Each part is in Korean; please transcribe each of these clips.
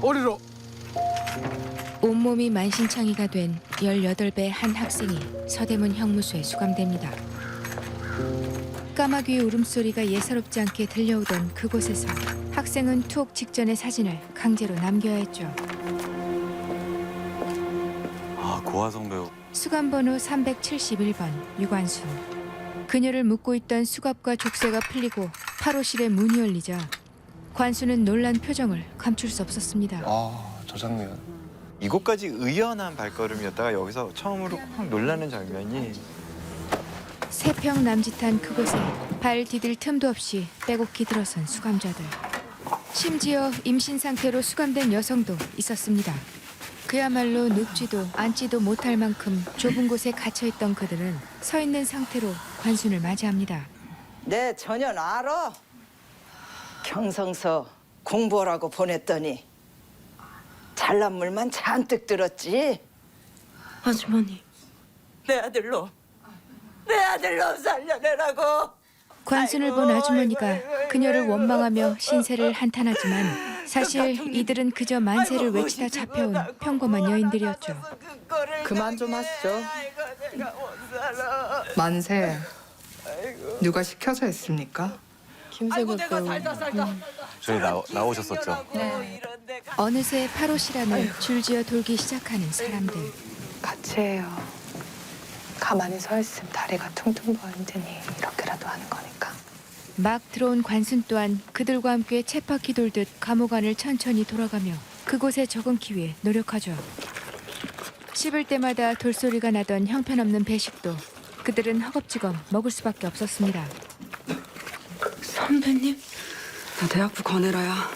어리로. 온몸이 만신창이가 된 18배 한 학생이 서대문 형무소에 수감됩니다. 까마귀의 울음소리가 예사롭지 않게 들려오던 그곳에서 학생은 투옥 직전의 사진을 강제로 남겨야 했죠. 아, 고화성 배우. 수감번호 371번 유관순. 그녀를 묶고 있던 수갑과 족쇄가 풀리고 8호실에 문이 열리자 관수는 놀란 표정을 감출 수 없었습니다. 저 장면. 이곳까지 의연한 발걸음이었다가 여기서 처음으로 확 놀라는 장면이 세평 남짓한 그곳에 발 디딜 틈도 없이 빼곡히 들어선 수감자들. 심지어 임신 상태로 수감된 여성도 있었습니다. 그야말로 눕지도 앉지도 못할 만큼 좁은 곳에 갇혀있던 그들은 서 있는 상태로 관순을 맞이합니다. 내 전혀 알아. 경성서 공부하라고 보냈더니 잘난 물만 잔뜩 들었지. 아주머니. 내 아들로 살려내라고. 관순을 본 아주머니가 그녀를 원망하며 신세를 한탄하지만 사실 이들은 그저 만세를 외치다 잡혀온 평범한 여인들이었죠. 그만 좀 하시죠. 만세. 누가 시켜서 했습니까? 김세국 배우. 저희 나오셨었죠. 어느새 8호실 안을 줄지어 돌기 시작하는 사람들. 같이 해요. 가만히 서 있으면 다리가 퉁퉁 부어있는 테니 이렇게라도 하는 거니까. 막 들어온 관순 또한 그들과 함께 쳇바퀴 돌듯 감옥 안을 천천히 돌아가며 그곳에 적응기 위해 노력하죠. 씹을 때마다 돌소리가 나던 형편없는 배식도 그들은 허겁지겁 먹을 수밖에 없었습니다. 선배님? 나 대학부 권혜라야.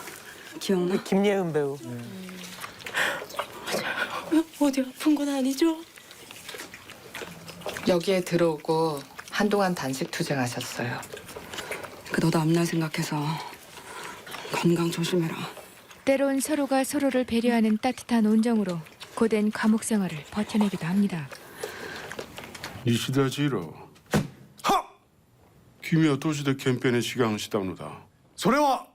기억나? 김예은 배우. 어디 아픈 건 아니죠? 여기에 들어오고 한동안 단식 투쟁하셨어요. 너도 앞날 생각해서 건강 조심해라. 때론 서로가 서로를 배려하는 따뜻한 온정으로 고된 감옥 생활을 버텨내기도 합니다. 이시다 지로. 하! 君は都市で憲兵に志願したのだ。それは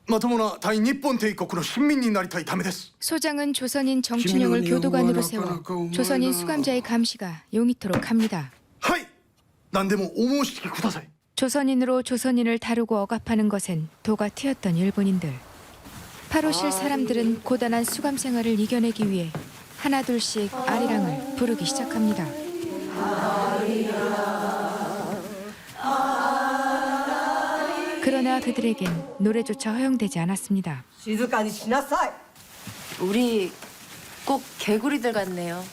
まともな大日本帝国の市民になりたいためです. 소장은 조선인 정춘영을 교도관으로 세워 조선인 수감자의 감시가 용이토록 합니다. はい。何でもお申し付けください. 조선인으로 조선인을 다루고 억압하는 것엔 도가 튀었던 일본인들. 8호실 사람들은 고단한 수감 생활을 이겨내기 위해 하나둘씩 아리랑을 부르기 시작합니다. 그러나 그들에겐 노래조차 허용되지 않았습니다. 시즈까지 지났어. 우리 꼭 개구리들 같네요.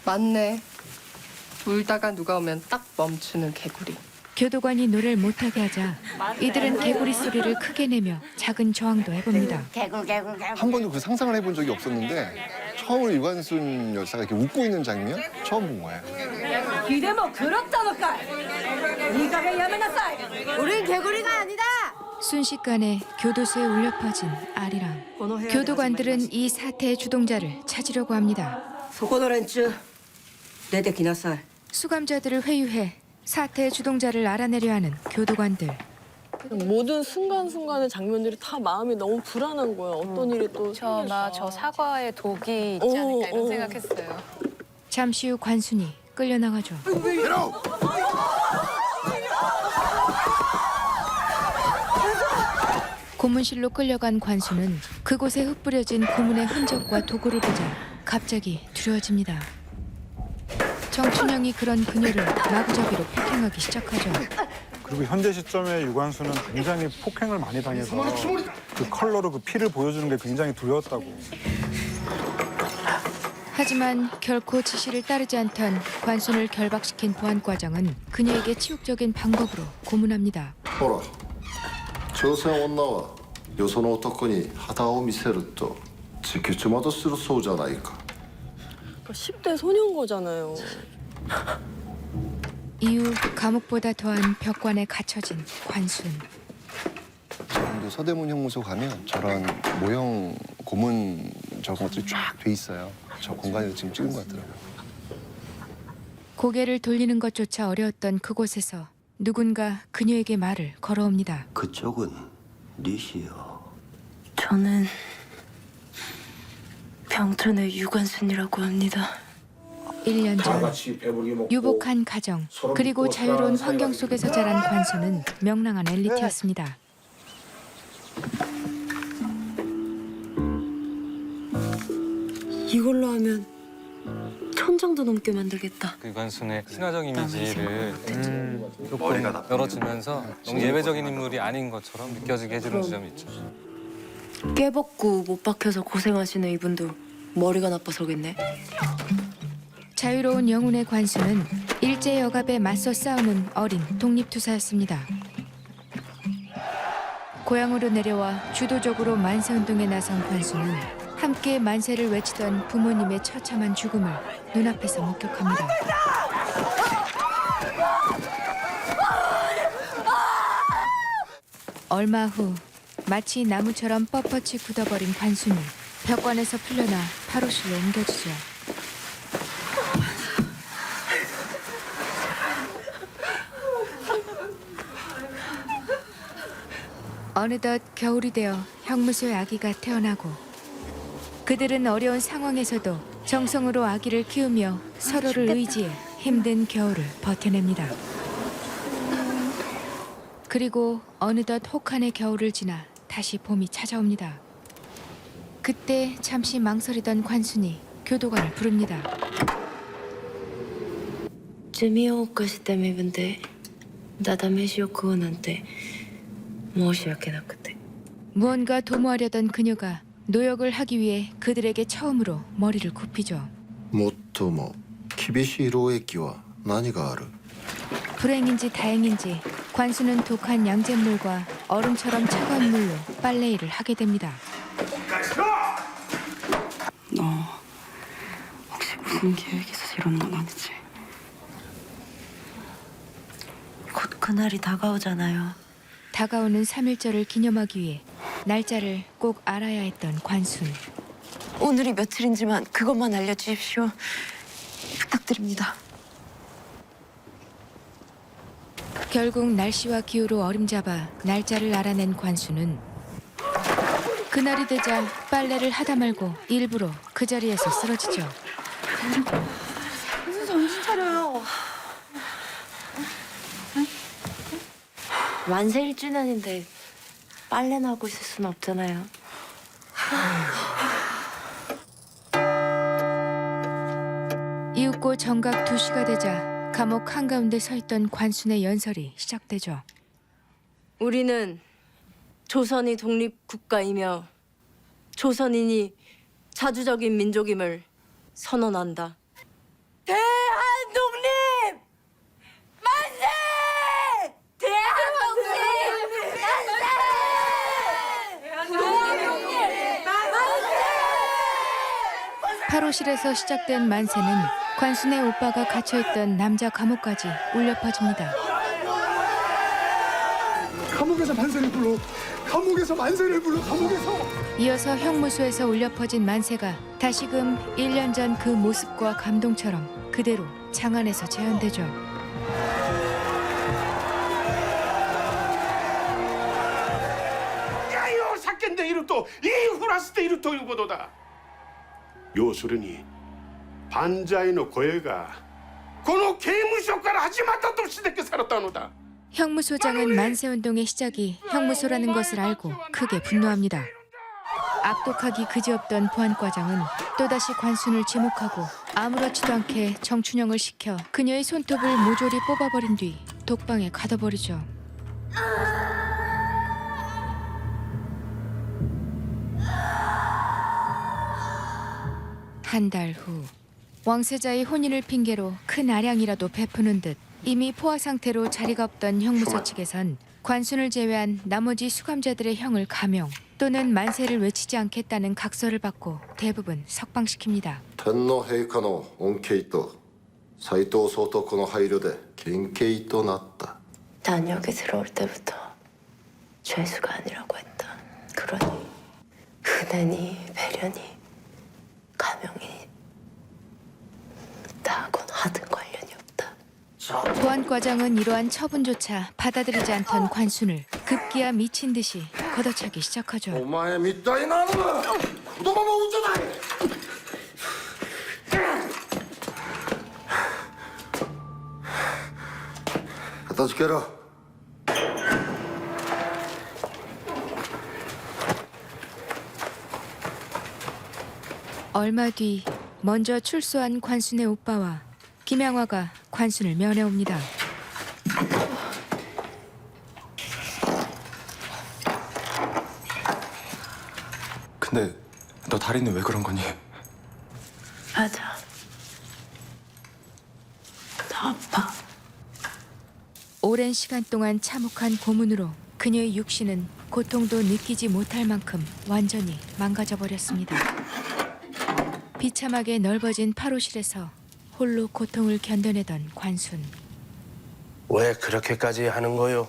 맞네. 울다가 누가 오면 딱 멈추는 개구리. 교도관이 노래를 못하게 하자 이들은 개구리 소리를 크게 내며 작은 저항도 해봅니다. 한 번도 그 상상을 해본 적이 없었는데 처음으로 유관순 열사가 이렇게 웃고 있는 장면 처음 본 거예요. 기대모 그렇다니까. 이가게 야매나사이. 우린 개구리가 아니다. 순식간에 교도소에 울려 퍼진 아리랑. 교도관들은 이 사태의 주동자를 찾으려고 합니다. そこの連中出てきなさい. 수감자들을 회유해 사태의 주동자를 알아내려 하는 교도관들. 모든 순간순간의 장면들이 다 마음이 너무 불안한 거예요. 어떤 일이 또 생길까. 저 사과에 독이 있지 않을까 이런 생각했어요. 잠시 후 관순이 끌려나가죠. 고문실로 끌려간 관순은 그곳에 흩뿌려진 고문의 흔적과 도구를 보자 갑자기 두려워집니다. 정춘영이 그런 그녀를 마구잡이로 폭행하기 시작하죠. 그리고 현재 시점에 유관수는 굉장히 폭행을 많이 당해서 그 컬러로 그 피를 보여주는 게 굉장히 두려웠다고. 하지만 결코 지시를 따르지 않던 관순을 결박시킨 보안과장은 그녀에게 치욕적인 방법으로 고문합니다. ほら朝鮮女はよその男に肌を見せると自給自足するそうじゃないか. 10대 소년 거잖아요. 이후 감옥보다 더한 벽관에 갇혀진 관순. 지금도 서대문 형무소 가면 저런 모형 고문 저런 것들이 쫙 돼 있어요. 저 공간에서 지금 찍은 것 같더라고요. 고개를 돌리는 것조차 어려웠던 그곳에서 누군가 그녀에게 말을 걸어옵니다. 그쪽은 니시여. 저는 병천의 유관순이라고 합니다. 1년 전 유복한 가정 그리고 자유로운 환경 속에서 자란 관수는 명랑한 엘리트였습니다. 이걸로 하면 천장도 넘게 만들겠다. 그 관순의 신화적 이미지를 조금 열어주면서 너무 예외적인 인물이 아닌 것처럼 느껴지게 해주는 지점이 있죠. 깨벗고 못 박혀서 고생하시는 이분도 머리가 나빠서겠네. 자유로운 영혼의 관수는 일제 여갑에 맞서 싸우는 어린 독립투사였습니다. 고향으로 내려와 주도적으로 만세운동에 나선 관수는 함께 만세를 외치던 부모님의 처참한 죽음을 눈앞에서 목격합니다. 얼마 후 마치 나무처럼 뻣뻣이 굳어버린 관수는 벽관에서 풀려나 파로실로 옮겨지죠. 어느덧 겨울이 되어 형무소의 아기가 태어나고 그들은 어려운 상황에서도 정성으로 아기를 키우며 서로를 의지해 힘든 겨울을 버텨냅니다. 그리고 어느덧 혹한의 겨울을 지나 다시 봄이 찾아옵니다. 그때 잠시 망설이던 관순이 교도관을 부릅니다. ゼミを犯した身分でダダ飯を食うなんて申し訳なくて。 무언가 도모하려던 그녀가 노역을 하기 위해 그들에게 처음으로 머리를 굽히죠. もっとも厳しい労役は何がある？ 불행인지 다행인지 관수는 독한 양잿물과 얼음처럼 차가운 물로 빨래일을 하게 됩니다. 너 혹시 무슨 계획 있어서 이러는 건 아니지? 곧 그날이 다가오잖아요. 다가오는 3.1절을 기념하기 위해 날짜를 꼭 알아야 했던 관순. 오늘이 며칠인지만 그것만 알려주십시오. 부탁드립니다. 결국 날씨와 기후로 어림잡아 날짜를 알아낸 관수는 그날이 되자 빨래를 하다 말고 일부러 그 자리에서 쓰러지죠. 무슨 정신 차려요. 만세 1주년인데 빨래나 하고 있을 수는 없잖아요. 이윽고 정각 2시가 되자 감옥 한가운데 서 있던 관순의 연설이 시작되죠. 우리는 조선이 독립국가이며 조선인이 자주적인 민족임을 선언한다. 대한독립! 만세! 대한독립! 만세! 대한독립! 파로실에서 시작된 만세는 관순의 오빠가 갇혀있던 남자 감옥까지 울려 퍼집니다. 감옥에서 만세를 불러. 감옥에서 만세를 불러. 감옥에서. 이어서 형무소에서 울려 퍼진 만세가 다시금 1년 전 그 모습과 감동처럼 그대로 장안에서 재현되죠. 야요 사건대 이루토 이 후라스테 이루토 유고도다. 요술은이 반자의の声がこの刑務所から始まったとしてされたのだ. 형무소장은 만세운동의 시작이 형무소라는 것을 알고 크게 분노합니다. 악독하기 그지없던 보안과장은 또다시 관순을 지목하고 아무렇지도 않게 정춘영을 시켜 그녀의 손톱을 모조리 뽑아버린 뒤 독방에 가둬버리죠. 한 달 후 왕세자의 혼인을 핑계로 큰 아량이라도 베푸는 듯 이미 포화 상태로 자리가 없던 형무소 측에선 관순을 제외한 나머지 수감자들의 형을 감형 또는 만세를 외치지 않겠다는 각서를 받고 대부분 석방시킵니다. 天皇陛下の恩恵と斎藤総督の配慮で減刑となった。 난 여기 들어올 때부터 죄수가 아니라고 했다. 그러니 은혜니 배려니 감형이 나하고는 하등 관련이 없다. 보안과장은 이러한 처분조차 받아들이지 않던 관순을 급기야 미친 듯이 걷어차기 시작하죠. お前みたいなのが子供も産んじゃない。片付けろ。 얼마 뒤 먼저 출소한 관순의 오빠와 김양화가 관순을 면회옵니다. 근데 너 다리는 왜 그런 거니? 맞아. 나 아파. 오랜 시간 동안 참혹한 고문으로 그녀의 육신은 고통도 느끼지 못할 만큼 완전히 망가져 버렸습니다. 비참하게 넓어진 파로실에서 홀로 고통을 견뎌내던 관순. 왜 그렇게까지 하는 거요?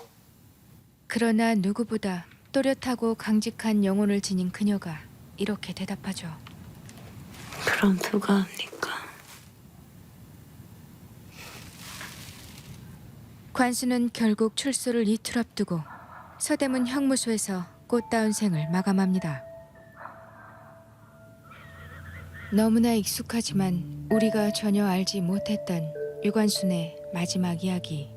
그러나 누구보다 또렷하고 강직한 영혼을 지닌 그녀가 이렇게 대답하죠. 그럼 누가 합니까? 관순은 결국 출소를 이틀 앞두고 서대문 형무소에서 꽃다운 생을 마감합니다. 너무나 익숙하지만 우리가 전혀 알지 못했던 유관순의 마지막 이야기,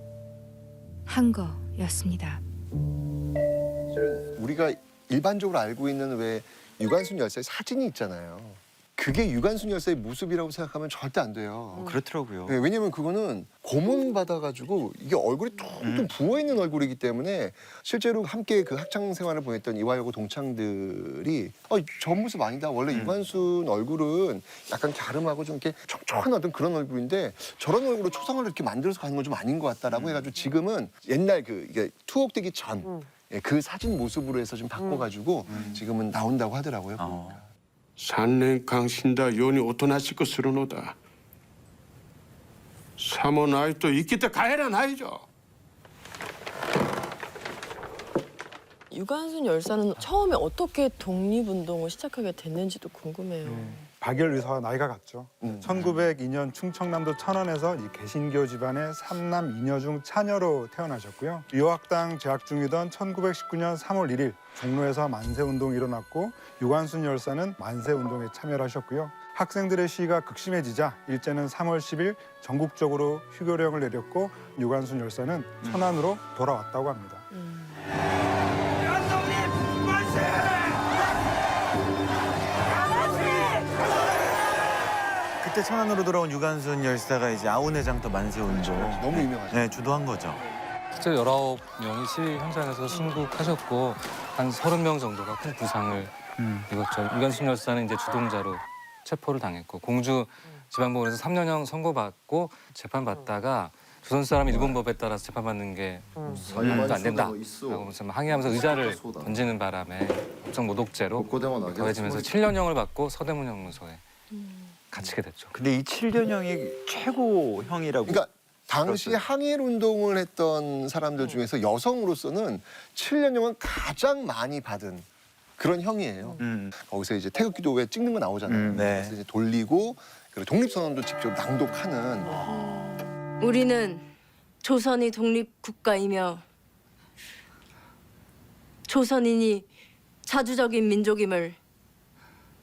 한거였습니다. 실은 우리가 일반적으로 알고 있는 왜 유관순 열사의 사진이 있잖아요. 그게 유관순 열사의 모습이라고 생각하면 절대 안 돼요. 그렇더라고요. 네, 왜냐면 그거는 고문 받아가지고 이게 얼굴이 퉁퉁 부어 있는 얼굴이기 때문에 실제로 함께 그 학창 생활을 보냈던 이화여고 동창들이 저 모습 아니다. 원래 유관순 얼굴은 약간 갸름하고 좀 이렇게 촉촉한 어떤 그런 얼굴인데 저런 얼굴로 초상을 이렇게 만들어서 가는 건 좀 아닌 것 같다라고 해가지고 지금은 옛날 그 이게 투옥되기 전 그 사진 모습으로 해서 좀 바꿔가지고 지금은 나온다고 하더라고요. 보니까. 산랭강 신다 요니 오토나시 것으로노다. 사모 나이 또 이끼때 가해라 나이죠. 유관순 열사는 처음에 어떻게 독립운동을 시작하게 됐는지도 궁금해요. 박열 의사와 나이가 같죠. 1902년 충청남도 천안에서 이 개신교 집안의 3남 2녀 중 차녀로 태어나셨고요. 유학당 재학 중이던 1919년 3월 1일 종로에서 만세운동이 일어났고 유관순 열사는 만세운동에 참여를 하셨고요. 학생들의 시위가 극심해지자 일제는 3월 10일 전국적으로 휴교령을 내렸고 유관순 열사는 천안으로 돌아왔다고 합니다. 그때 천안으로 돌아온 유관순 열사가 이제 아우네장터 만세운동 너무 유명하죠. 네, 주도한 거죠. 실제 19명이 시위 현장에서 순국하셨고 한 30명 정도가 큰 부상을 입었죠. 유관순 열사는 이제 주동자로 체포를 당했고 공주 지방법원에서 3년형 선고받고 재판받다가 조선 사람 일본 법에 따라서 재판받는 게 아무도 안 된다 라고 항의하면서 의자를 던지는 바람에 법정 모독죄로 더해지면서 7년형을 받고 서대문 형무소에 갇히게 됐죠. 근데 이 7년형이 최고형이라고. 그러니까 당시 들었어요. 항일 운동을 했던 사람들 중에서 여성으로서는 7년형은 가장 많이 받은 그런 형이에요. 거기서 이제 태극기도 왜 찍는 거 나오잖아요. 네. 그래서 이제 돌리고 그리고 독립선언도 직접 낭독하는. 우리는 조선이 독립국가이며 조선인이 자주적인 민족임을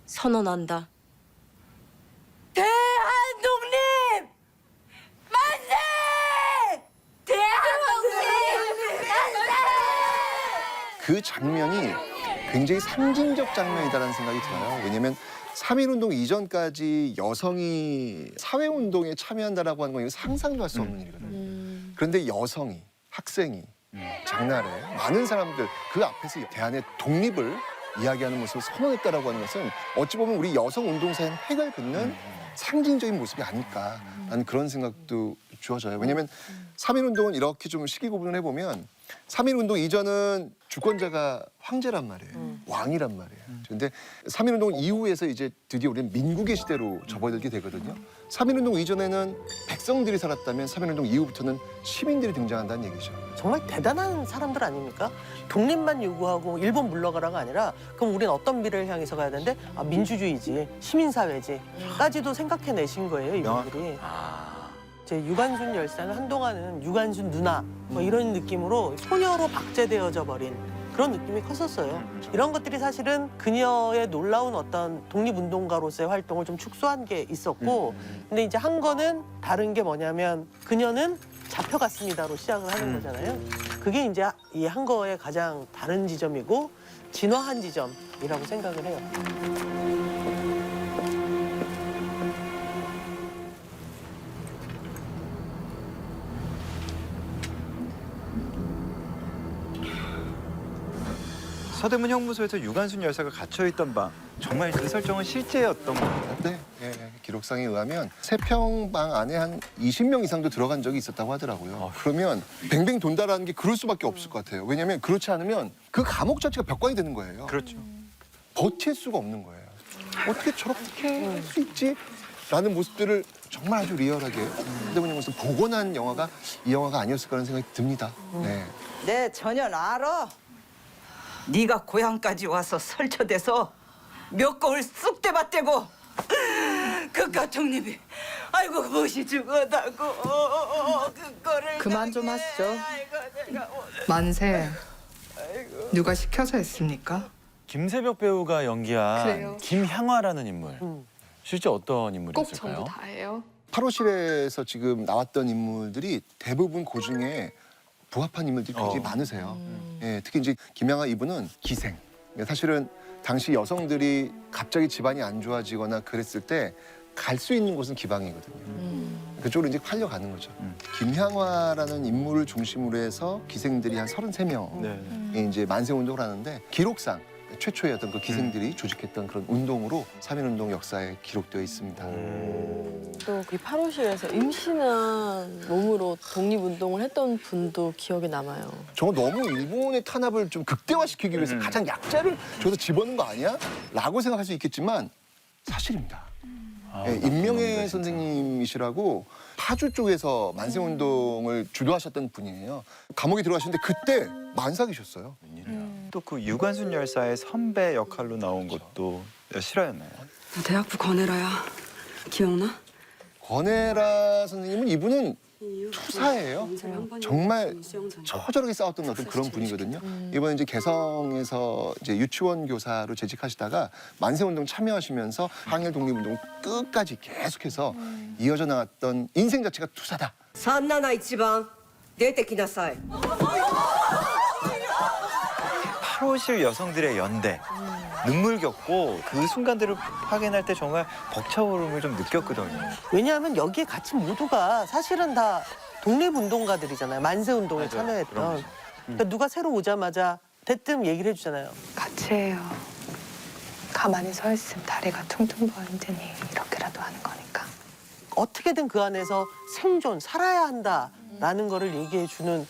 선언한다. 대한독립! 만세! 대한독립! 만세! 그 장면이 굉장히 상징적 장면이다라는 생각이 들어요. 왜냐하면 3.1운동 이전까지 여성이 사회운동에 참여한다라고 하는 건 상상도 할 수 없는 일이거든요. 그런데 여성이, 학생이, 장날에 많은 사람들 그 앞에서 대한의 독립을 이야기하는 모습을 선언했다라고 하는 것은 어찌 보면 우리 여성 운동사의 획을 긋는 상징적인 모습이 아닐까라는 그런 생각도 주어져요. 왜냐하면 3.1운동은 이렇게 좀 시기 구분을 해보면 3.1운동 이전은 주권자가 황제란 말이에요. 왕이란 말이에요. 그런데 3.1운동 이후에서 이제 드디어 우리는 민국의 시대로 접어들게 되거든요. 3.1운동 이전에는 백성들이 살았다면 3.1운동 이후부터는 시민들이 등장한다는 얘기죠. 정말 대단한 사람들 아닙니까? 독립만 요구하고 일본 물러가라가 아니라 그럼 우리는 어떤 미래를 향해서 가야 되는데 민주주의지, 시민사회지 까지도 생각해내신 거예요, 이분들이. 이제 유관순 열사는 한동안은 유관순 누나 뭐 이런 느낌으로 소녀로 박제되어져 버린 그런 느낌이 컸었어요. 이런 것들이 사실은 그녀의 놀라운 어떤 독립운동가로서의 활동을 좀 축소한 게 있었고 근데 이제 한 거는 다른 게 뭐냐면 그녀는 잡혀갔습니다로 시작을 하는 거잖아요. 그게 이제 이 한 거의 가장 다른 지점이고 진화한 지점이라고 생각을 해요. 서대문 형무소에서 유관순 열사가 갇혀있던 방, 정말 그 설정은 실제였던 겁니다. 네, 기록상에 의하면 세평방 안에 한 20명 이상도 들어간 적이 있었다고 하더라고요. 그러면 뱅뱅 돈다라는 게 그럴 수밖에 없을 것 같아요. 왜냐하면 그렇지 않으면 그 감옥 자체가 벽관이 되는 거예요. 그렇죠. 버틸 수가 없는 거예요. 어떻게 저렇게 할 수 있지? 라는 모습들을 정말 아주 리얼하게 서대문 형무소 복원한 영화가 이 영화가 아니었을까라는 생각이 듭니다. 네. 네, 전혀 알아. 네가 고향까지 와서 설쳐대서 몇 거울 쑥 대봤대고 그깟 형님이 아이고 무엇이 죽어다고 그거를 그만 좀 하시죠. 만세. 누가 시켜서 했습니까? 김세벽 배우가 연기한 그래요. 김향화라는 인물. 실제 어떤 인물이었을까요? 다예요. 8호실에서 지금 나왔던 인물들이 대부분 그중에 부합한 인물들이 굉장히 많으세요. 예, 특히 이제 김양아 이분은 기생. 사실은 당시 여성들이 갑자기 집안이 안 좋아지거나 그랬을 때 갈 수 있는 곳은 기방이거든요. 그쪽으로 이제 팔려가는 거죠. 김향화라는 인물을 중심으로 해서 기생들이 한 33명이 이제 만세운동을 하는데 기록상 최초의 어떤 그 기생들이 조직했던 그런 운동으로 3.1운동 역사에 기록되어 있습니다. 또 이 8호실에서 임신한 몸으로 독립운동을 했던 분도 기억에 남아요. 저거 너무 일본의 탄압을 좀 극대화시키기 위해서 가장 약자를 줘서 집어넣은 거 아니야? 라고 생각할 수 있겠지만 사실입니다. 예, 임명혜 선생님이시라고 파주 쪽에서 만세운동을 주도하셨던 분이에요. 감옥에 들어가셨는데 그때 만삭이셨어요. 또 그 유관순 열사의 선배 역할로 나온 것도 실화였나요? 대학부 권혜라야. 기억나? 권혜라 선생님은 이분은 투사예요. 정말 처절하게 싸웠던 어떤 그런 분이거든요. 이번에 이제 개성에서 이제 유치원 교사로 재직하시다가 만세운동 참여하시면서 항일 독립운동 끝까지 계속해서 이어져 나갔던 인생 자체가 투사다. 371번出てきなさい. 8호실 여성들의 연대. 눈물겹고 그 순간들을 확인할 때 정말 벅차오름을 좀 느꼈거든요. 왜냐하면 여기에 갇힌 모두가 사실은 다 독립운동가들이잖아요. 만세운동에 참여했던. 그러니까 누가 새로 오자마자 대뜸 얘기를 해주잖아요. 같이 해요. 가만히 서 있으면 다리가 퉁퉁 부어있더니 이렇게라도 하는 거니까. 어떻게든 그 안에서 생존, 살아야 한다라는 거를 얘기해주는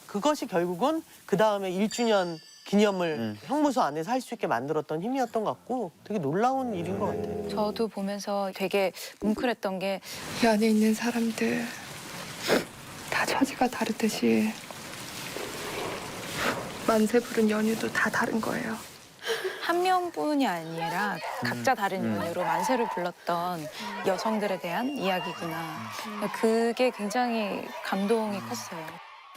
그것이 결국은 그 다음에 1주년 기념을 형무소 안에서 할 수 있게 만들었던 힘이었던 것 같고 되게 놀라운 일인 것 같아요. 저도 보면서 되게 뭉클했던 게 이 안에 있는 사람들 다 처지가 다르듯이 만세 부른 연유도 다 다른 거예요. 한 명뿐이 아니라 각자 다른 연유로 만세를 불렀던 여성들에 대한 이야기구나. 그게 굉장히 감동이 컸어요.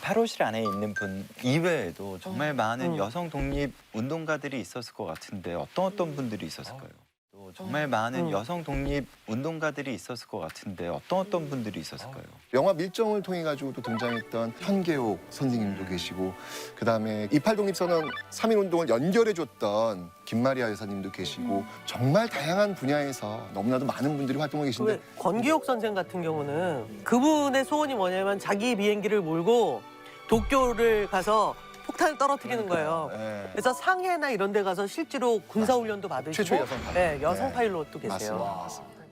8호실 안에 있는 분 이외에도 정말 많은 여성 독립 운동가들이 있었을 것 같은데 어떤 분들이 있었을까요? 또 정말 많은 여성 독립 운동가들이 있었을 것 같은데 어떤 분들이 있었을까요? 영화 밀정을 통해 가지고 또 등장했던 현계옥 선생님도 계시고 그다음에 28 독립선언 3.1운동을 연결해줬던 김마리아 여사님도 계시고 정말 다양한 분야에서 너무나도 많은 분들이 활동하고 계신데 권기옥 선생 같은 경우는 그분의 소원이 뭐냐면 자기 비행기를 몰고 도쿄를 가서 폭탄을 떨어뜨리는 거예요. 그래서 상해나 이런 데 가서 실제로 군사훈련도 받으시고 최초의 여성 파일럿. 네, 여성 파일럿도 계세요. 맞습니다.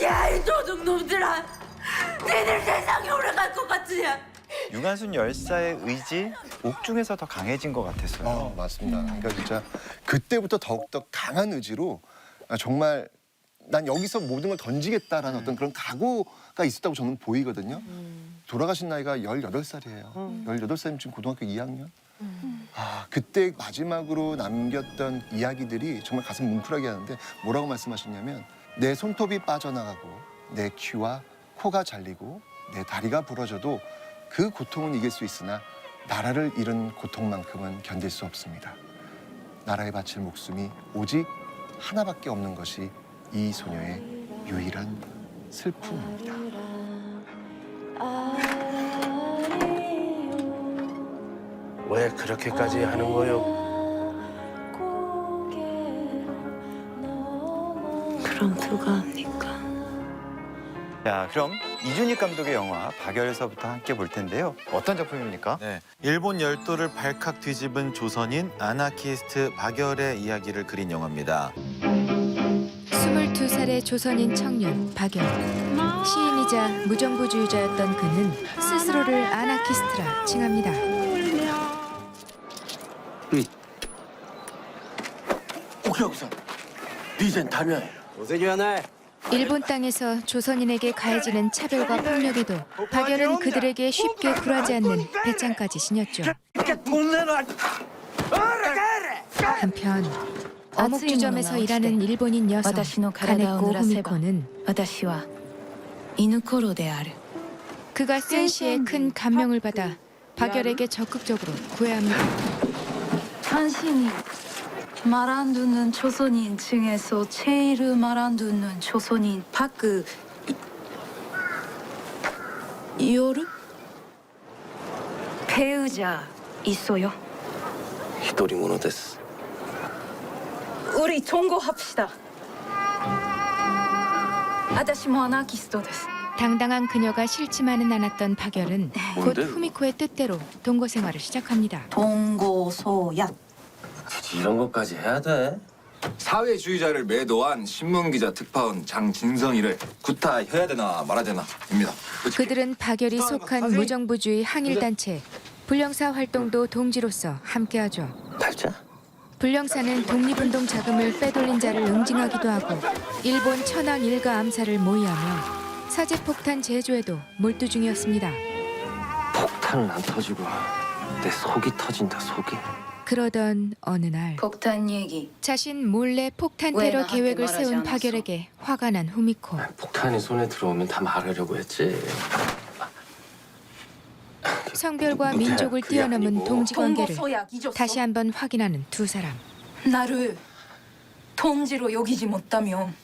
야, 이 도둑놈들아! 니들 세상에 올라갈 것 같으냐? 유관순 열사의 의지 옥중에서 더 강해진 것 같았어요. 맞습니다. 그러니까 진짜 그때부터 더욱더 강한 의지로 정말 난 여기서 모든 걸 던지겠다라는 어떤 그런 각오가 있었다고 저는 보이거든요. 돌아가신 나이가 18살이에요. 18살이면 지금 고등학교 2학년? 그때 마지막으로 남겼던 이야기들이 정말 가슴 뭉클하게 하는데 뭐라고 말씀하셨냐면 내 손톱이 빠져나가고 내 귀와 코가 잘리고 내 다리가 부러져도 그 고통은 이길 수 있으나 나라를 잃은 고통만큼은 견딜 수 없습니다. 나라에 바칠 목숨이 오직 하나밖에 없는 것이 이 소녀의 유일한 슬픔입니다. 왜 그렇게까지 하는 거요? 그럼 누가 합니까? 자, 그럼 이준익 감독의 영화 박열에서부터 함께 볼 텐데요. 어떤 작품입니까? 네, 일본 열도를 발칵 뒤집은 조선인 아나키스트 박열의 이야기를 그린 영화입니다. 22살의 조선인 청년 박열. 시인이자 무정부주의자였던 그는 스스로를 아나키스트라 칭합니다. 옥혁선, 리젠 타면. 고생이하네. 일본 땅에서 조선인에게 가해지는 차별과 폭력에도 박열은 그들에게 쉽게 굴하지 않는 배짱까지 지녔죠. 한편 어묵주점에서 일하는 일본인 여성 가네코 후미코는 그가 쓴 시에 큰 감명을 받아 박열에게 적극적으로 구애합니다. 당신이 말한두는 조선인 중에서 제일 말한두는 조선인 박그 요르 배우자 있어요. 히토리모노 데스. 우리 종고합시다. 아다시모 아나키스토 데스. 당당한 그녀가 싫지만은 않았던 박열은 곧 후미코의 뜻대로 동거 생활을 시작합니다. 동고소야. 굳이 이런 것까지 해야 돼? 사회주의자를 매도한 신문기자 특파원 장진성이를 구타해야 되나 말아야 되나입니다. 그들은 박열이 속한 무정부주의 항일단체 불령사 활동도 동지로서 함께하죠. 달자? 불령사는 독립운동 자금을 빼돌린 자를 응징하기도 하고 일본 천황 일가 암살을 모의하며 사제폭탄 제조에도 몰두 중이었습니다. 폭탄은 안 터지고 내 속이 터진다, 속이. 그러던 어느 날 폭탄 얘기. 자신 몰래 폭탄 왜 테러 나한테 계획을 말하지 세운 않았어? 박열에게 화가 난 후미코. 폭탄이 손에 들어오면 다 말하려고 했지. 성별과 민족을 그게 뛰어넘은 아니고. 동지 관계를 동고서약 잊었어? 다시 한번 확인하는 두 사람. 나를 동지로 여기지 못하면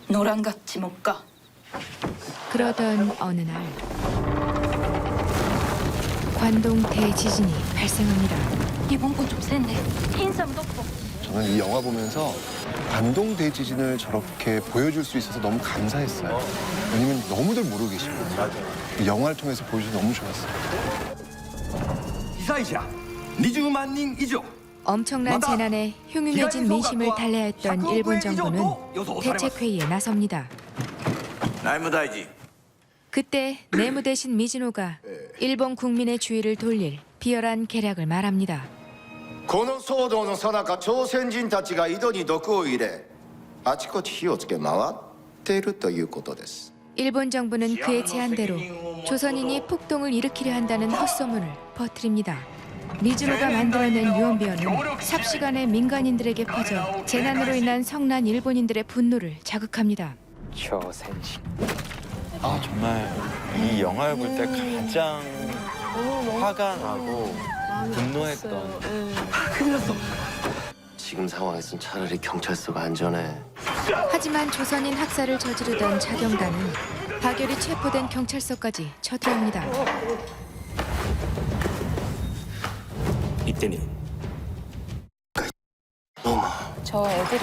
너랑 같이 못 가. 그러던 어느 날 관동 대지진이 발생합니다. 이번 건 좀 센데. 인삼 덮어. 저는 이 영화 보면서 관동 대지진을 저렇게 보여줄 수 있어서 너무 감사했어요. 왜냐면 너무들 모르고 계시거든요. 이 영화를 통해서 보여줘서 너무 좋았어요. 희사이자 20만 명 이상. 엄청난 재난에 흉흉해진 민심을 달래야 했던 일본 정부는 대책회의에 나섭니다. 나이무다이지. 그때 내무 대신 미즈노가 일본 국민의 주의를 돌릴 비열한 계략을 말합니다. この騒動の最中朝鮮人たちが井戸に毒を入れあちこち火をつけ回っているということです 일본 정부는 그의 제안대로 조선인이 폭동을 일으키려 한다는 헛소문을 퍼뜨립니다. 미즈노가 만들어낸 유언비어는 삽시간에 민간인들에게 퍼져 재난으로 인한 성난 일본인들의 분노를 자극합니다. 조선식. 아, 정말 이 영화를 볼 때 가장 화가 나고 분노했던. 큰일 났어. 지금 상황에선 차라리 경찰서가 안전해. 하지만 조선인 학살을 저지르던 자경단은 박열이 체포된 경찰서까지 쳐들어옵니다. 이때니. 저 애들이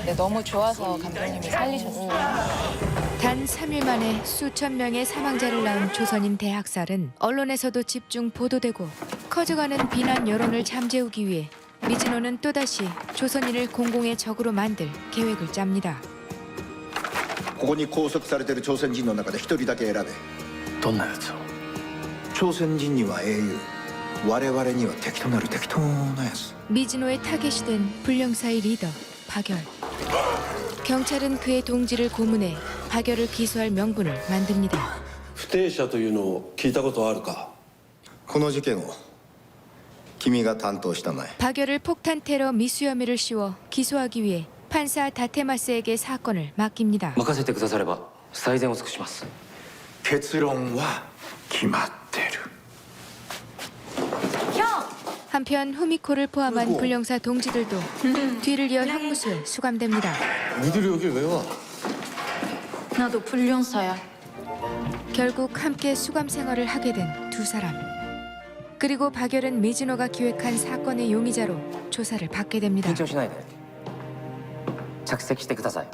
네, 너무 좋아서 감독님이 살리셨어요. 단 3일 만에 수천 명의 사망자를 낳은 조선인 대학살은 언론에서도 집중 보도되고 커져가는 비난 여론을 잠재우기 위해 미즈노는 또다시 조선인을 공공의 적으로 만들 계획을 짭니다. ここに拘束されている朝鮮人の中で一人だけ選べどんなやつを朝鮮人には英雄我々には敵となる適当なやつ 미즈노의 타겟이 된 불령사의 리더 박열. 경찰은 그의 동지를 고문해 박열을 기소할 명분을 만듭니다. 不定者というのを聞いたことあるかこの事件を君が担当したまえ 박열을 폭탄 테러 미수 혐의를 씌워 기소하기 위해 판사 다테마스에게 사건을 맡깁니다. 任せてくだされば最善を尽くします。結論は決まってる 한편 후미코를 포함한 불령사 동지들도 뒤를 이어 형무소에 수감됩니다. 니들이 여길 왜 와? 나도 불륜사야. 결국 함께 수감 생활을 하게 된 두 사람. 그리고 박열은 미즈노가 기획한 사건의 용의자로 조사를 받게 됩니다. 緊張しないで着席してください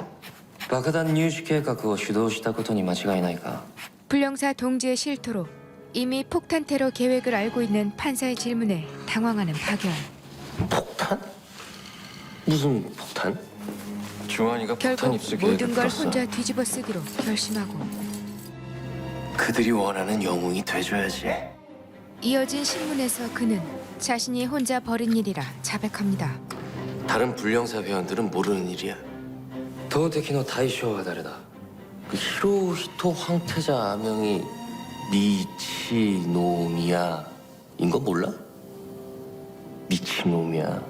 爆弾入手計画を主導したことに間違いないか 불령사 동지의 실토로 이미 폭탄 테러 계획을 알고 있는 판사의 질문에 당황하는 박열. 폭탄? 무슨 폭탄? 주환이가 폭탄 결국 입수 계획을 모든 걸 풀었어 혼자 뒤집어 쓰기로 결심하고 그들이 원하는 영웅이 돼줘야지 이어진 신문에서 그는 자신이 혼자 벌인 일이라 자백합니다. 다른 불령사 회원들은 모르는 일이야 도우테키의 대상은 誰だ? 그 히로히토 황태자 아명이 니치노미야인 거 몰라? 니치노미야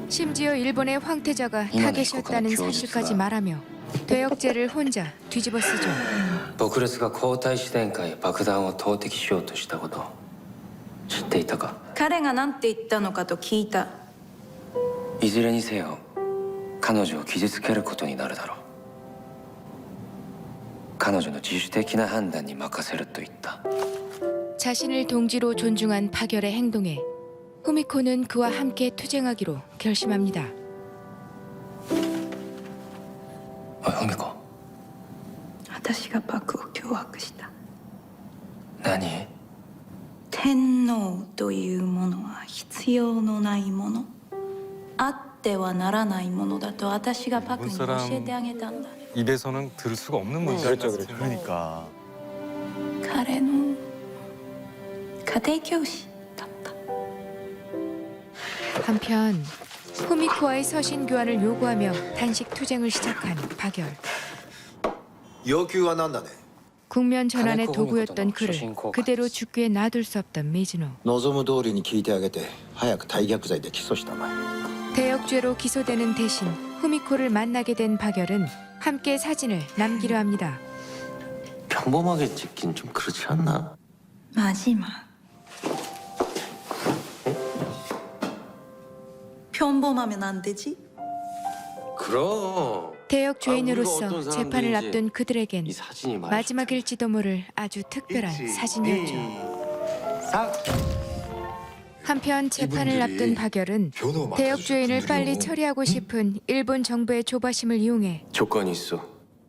심지어 일본의 황태자가 타겟이었다는 사실까지 말하며 퇴역죄를 혼자 뒤집어 쓰죠. 僕列が皇太子殿下へ爆弾を投擲しようとしたこと知っていたか彼が何て言ったのかと聞いた。いずれにせよ彼女を傷つけることになるだろう彼女の自主的な判断に任せると言った 자신을 동지로 존중한 박열의 행동에 후미코는 그와 함께 투쟁하기로 결심합니다. おいふみこ私が爆を脅迫した。何天皇というものは必要のないもの。あってはならないものだと私がパクに教えてあげたんだ。 입에서는 들을 수가 없는 문제였어요. 그러니까 彼の家庭教師だった。 한편 후미코와의 서신 교환을 요구하며 단식 투쟁을 시작한 박열. 要求は何だね 국면 전환의 도구였던 그를 그대로 죽게 놔둘 수 없던 미즈노. 望む通りに聞いてあげて早く大逆罪で起訴したまえ 대역죄로 기소되는 대신 후미코를 만나게 된 박열은 함께 사진을 남기려 합니다. 평범하게 찍긴 좀 그렇지 않나? 마지막. 평범하면 안 되지? 그럼 대역 죄인으로서 우리가 어떤 재판을 사람들인지 앞둔 그들에겐 이 사진이 많이 마지막일지도 모를 아주 특별한 사진이었죠. 한편 재판을 앞둔 박열은 대역 죄인을 빨리 처리하고 싶은 일본 정부의 조바심을 이용해 조건이 있어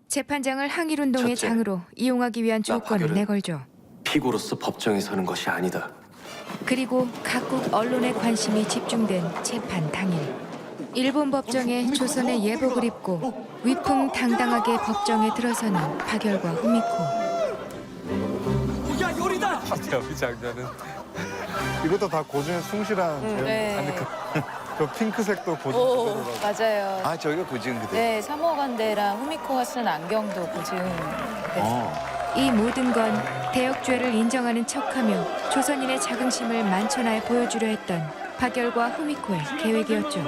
재판장을 항일운동의 첫째, 장으로 이용하기 위한 조건을 박열은 내걸죠. 피고로서 법정에 서는 것이 아니다 그리고 각국 언론의 관심이 집중된 재판 당일 일본 법정에 조선의 예복을 입고 위풍당당하게 법정에 들어서는 박열과 후미코. 야 요리다. 여기 장면은 이것도 다 고증의 숭실한 네. 아니 그 핑크색도 고증 오, 그대로라고. 맞아요. 아 저희가 고증 그대로. 네, 사모관대랑 후미코가 쓴 안경도 고증. 이 모든 건 대역죄를 인정하는 척하며 조선인의 자긍심을 만천하에 보여주려 했던 박열과 후미코의 계획이었죠.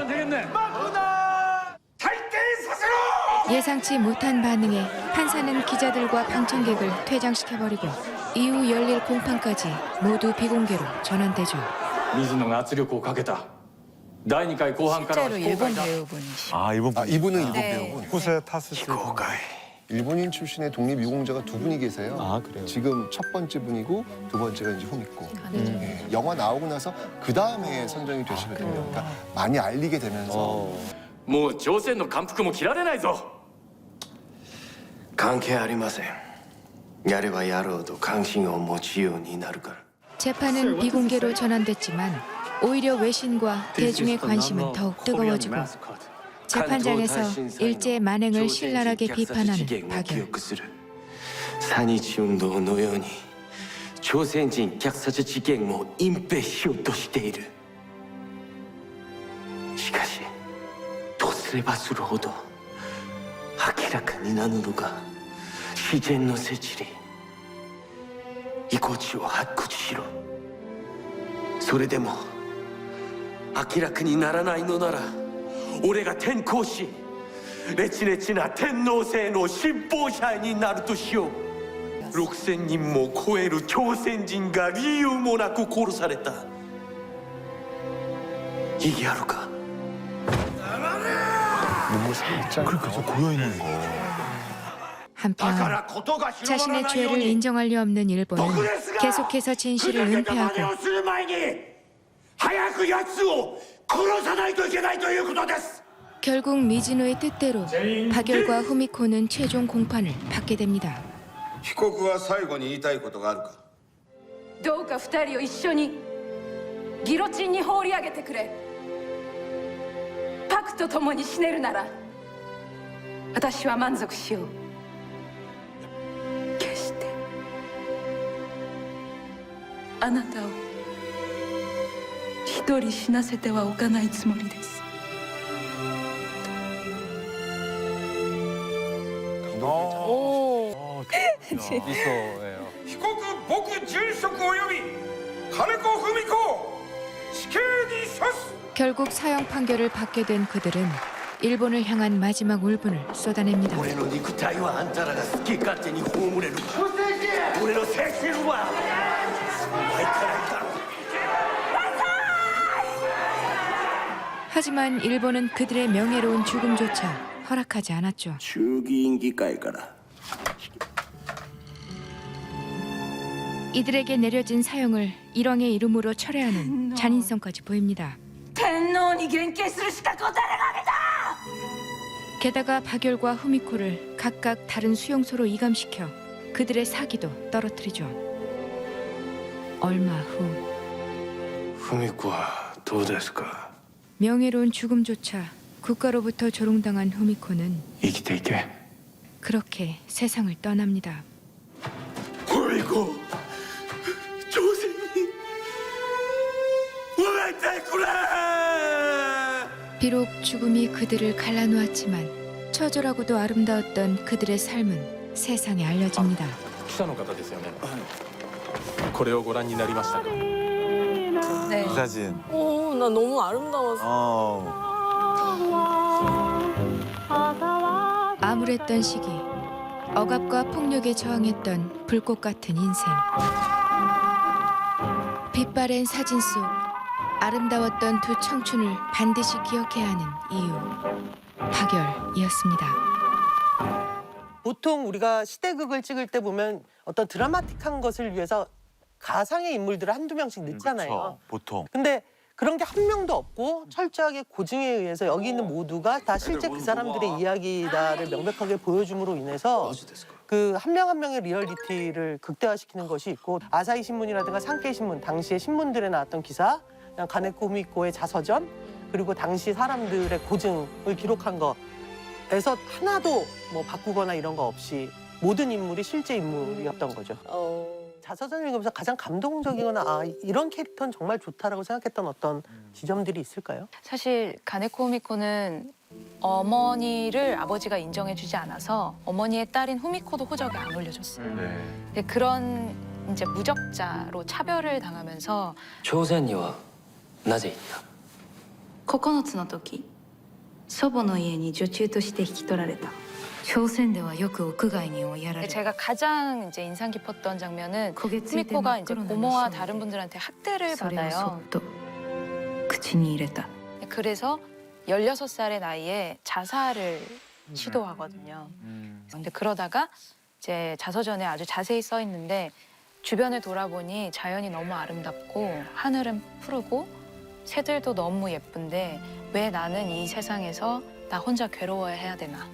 예상치 못한 반응에 판사는 기자들과 방청객을 퇴장시켜버리고 이후 열릴 공판까지 모두 비공개로 전환되죠. 미즈노가 압력을 かけた. 第2回公判から 실제로 일본 배우분이시죠. 아 일본 이분은 일본 네. 배우군. 후세 타스시 일본인 출신의 독립 유공자가 두 분이 계세요. 아, 그래요? 지금 첫 번째 분이고 두 번째가 이제 후미코. 예, 영화 나오고 나서 그 다음에 선정이 되시거든요. 그러니까 많이 알리게 되면서 もう朝鮮の感服も切られないぞ関係ありませんやればやろうと関心を持ちようになるから 재판은 비공개로 전환됐지만 오히려 외신과 대중의 관심은 더욱 뜨거워지고 재판장에서 일제의 만행을 신랄하게 비판하는 박열. 三日運動のように朝鮮人虐殺事件も隠蔽しようとしているしかしとすればするほど明らかになるのが自然の摂理遺骨を発掘しろそれでも明らかにならないのなら俺が転校し烈々な天皇制の信奉者になるとしよう6000人も超える朝鮮人が理由もなく殺された意義あるか 눈물 살짝. 그러니까 저 고여 있는 거. 한편 자신의 죄를 인정할 리 없는 일본은 계속해서 진실을 은폐하고 결국 미즈노의 뜻대로 박열과 후미코는 최종 공판을 받게 됩니다. 被告は最後に言いたいことがあるか。どうか二人を一緒にギロチンに放り上げてくれ。パクと共に死ねるなら私は満足しよう。決してあなたを一人死なせてはおかないつもりです。 미소예요. 被告僕殉職及び金子文子死刑に処す。 결국 사형 판결을 받게 된 그들은 일본을 향한 마지막 울분을 쏟아냅니다. 俺の肉体はあんたらが好き勝手に葬れる。俺の精神はお前からだろ。 하지만 일본은 그들의 명예로운 죽음조차 허락하지 않았죠. 衆議院議会から 이들에게 내려진 사형을 일왕의 이름으로 철회하는 잔인성까지 보입니다. 天皇に減刑する資格を誰があげた。 게다가 박열과 후미코를 각각 다른 수용소로 이감시켜 그들의 사기도 떨어뜨리죠. 얼마 후 文子はどうですか。 명예로운 죽음조차 국가로부터 조롱당한 후미코는 生きていけ。 그렇게 세상을 떠납니다. 文子朝鮮に戻ってくれ。 비록 죽음이 그들을 갈라놓았지만 처절하고도 아름다웠던 그들의 삶은 세상에 알려집니다. 記者の方ですよね。これをご覧になりましたか。 네. 이 사진. 오, 나 너무 아름다웠어. 암울했던 시기, 억압과 폭력에 저항했던 불꽃 같은 인생. 빛바랜 사진 속 아름다웠던 두 청춘을 반드시 기억해야 하는 이유. 박열이었습니다. 보통 우리가 시대극을 찍을 때 보면 어떤 드라마틱한 것을 위해서 가상의 인물들을 한두 명씩 넣잖아요. 그렇죠. 보통. 근데 그런 게 한 명도 없고 철저하게 고증에 의해서 여기 있는 모두가 다 실제 그 사람들의 이야기다를 명백하게 보여줌으로 인해서 그 한 명 한 명의 리얼리티를 극대화시키는 것이 있고 아사히 신문이라든가 산케이 신문 당시의 신문들에 나왔던 기사, 그냥 가네코 후미코의 자서전 그리고 당시 사람들의 고증을 기록한 거에서 하나도 뭐 바꾸거나 이런 거 없이 모든 인물이 실제 인물이었던 거죠. 자서전을 읽으면서 가장 감동적이거나 아 이런 캐릭터는 정말 좋다라고 생각했던 어떤 지점들이 있을까요? 사실 가네코 후미코는 어머니를 아버지가 인정해주지 않아서 어머니의 딸인 후미코도 호적에 안 올려줬어요. 근데 그런 이제 무적자로 차별을 당하면서 朝鮮にはなぜ行った。9つの時祖母の家に女中として引き取られた。朝鮮ではよく屋外に追いやられる。 제가 가장 이제 인상 깊었던 장면은 후미코가 이제 고모와 다른 분들한테 학대를 받아요. 그래서 16살의 나이에 자살을 시도하거든요. 근데 그러다가 이제 자서전에 아주 자세히 써 있는데 주변을 돌아보니 자연이 너무 아름답고 하늘은 푸르고 새들도 너무 예쁜데 왜 나는 이 세상에서 나 혼자 괴로워야 해야 되나.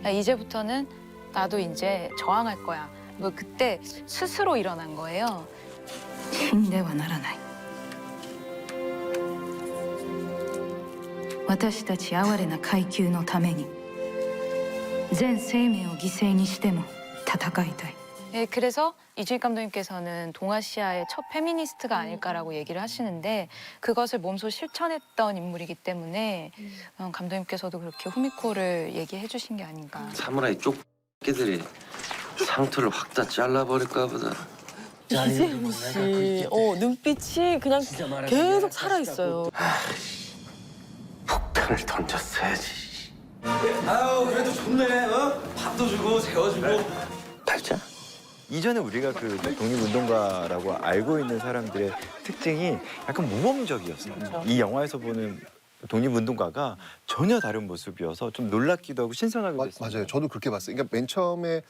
이제부터는 나도 이제 저항할 거야. 뭐 그때 스스로 일어난 거예요. 死んではならない。私たち哀れな階級のために全生命を犠牲にしても戦いたい。 네, 그래서 이주익 감독님께서는 동아시아의 첫 페미니스트가 아닐까라고 얘기를 하시는데 그것을 몸소 실천했던 인물이기 때문에 감독님께서도 그렇게 후미코를 얘기해 주신 게 아닌가. 사무라이 쪽끼들이 상투를 확 다 잘라버릴까 보다. 이재훈 씨, 눈빛이 그냥 계속 살아 있어요. 폭탄을 던졌어야지. 아유 그래도 좋네. 밥도 주고 재워주고. 발자? 이전에 우리가 그 독립운동가라고 알고 있는 사람들의 특징이 약간 모범적이었어요. 이 영화에서 보는 독립운동가가 전혀 다른 모습이어서 좀 놀랍기도 하고 신선하기도 했어요. 맞아요. 저도 그렇게 봤어요. 그러니까 맨 처음에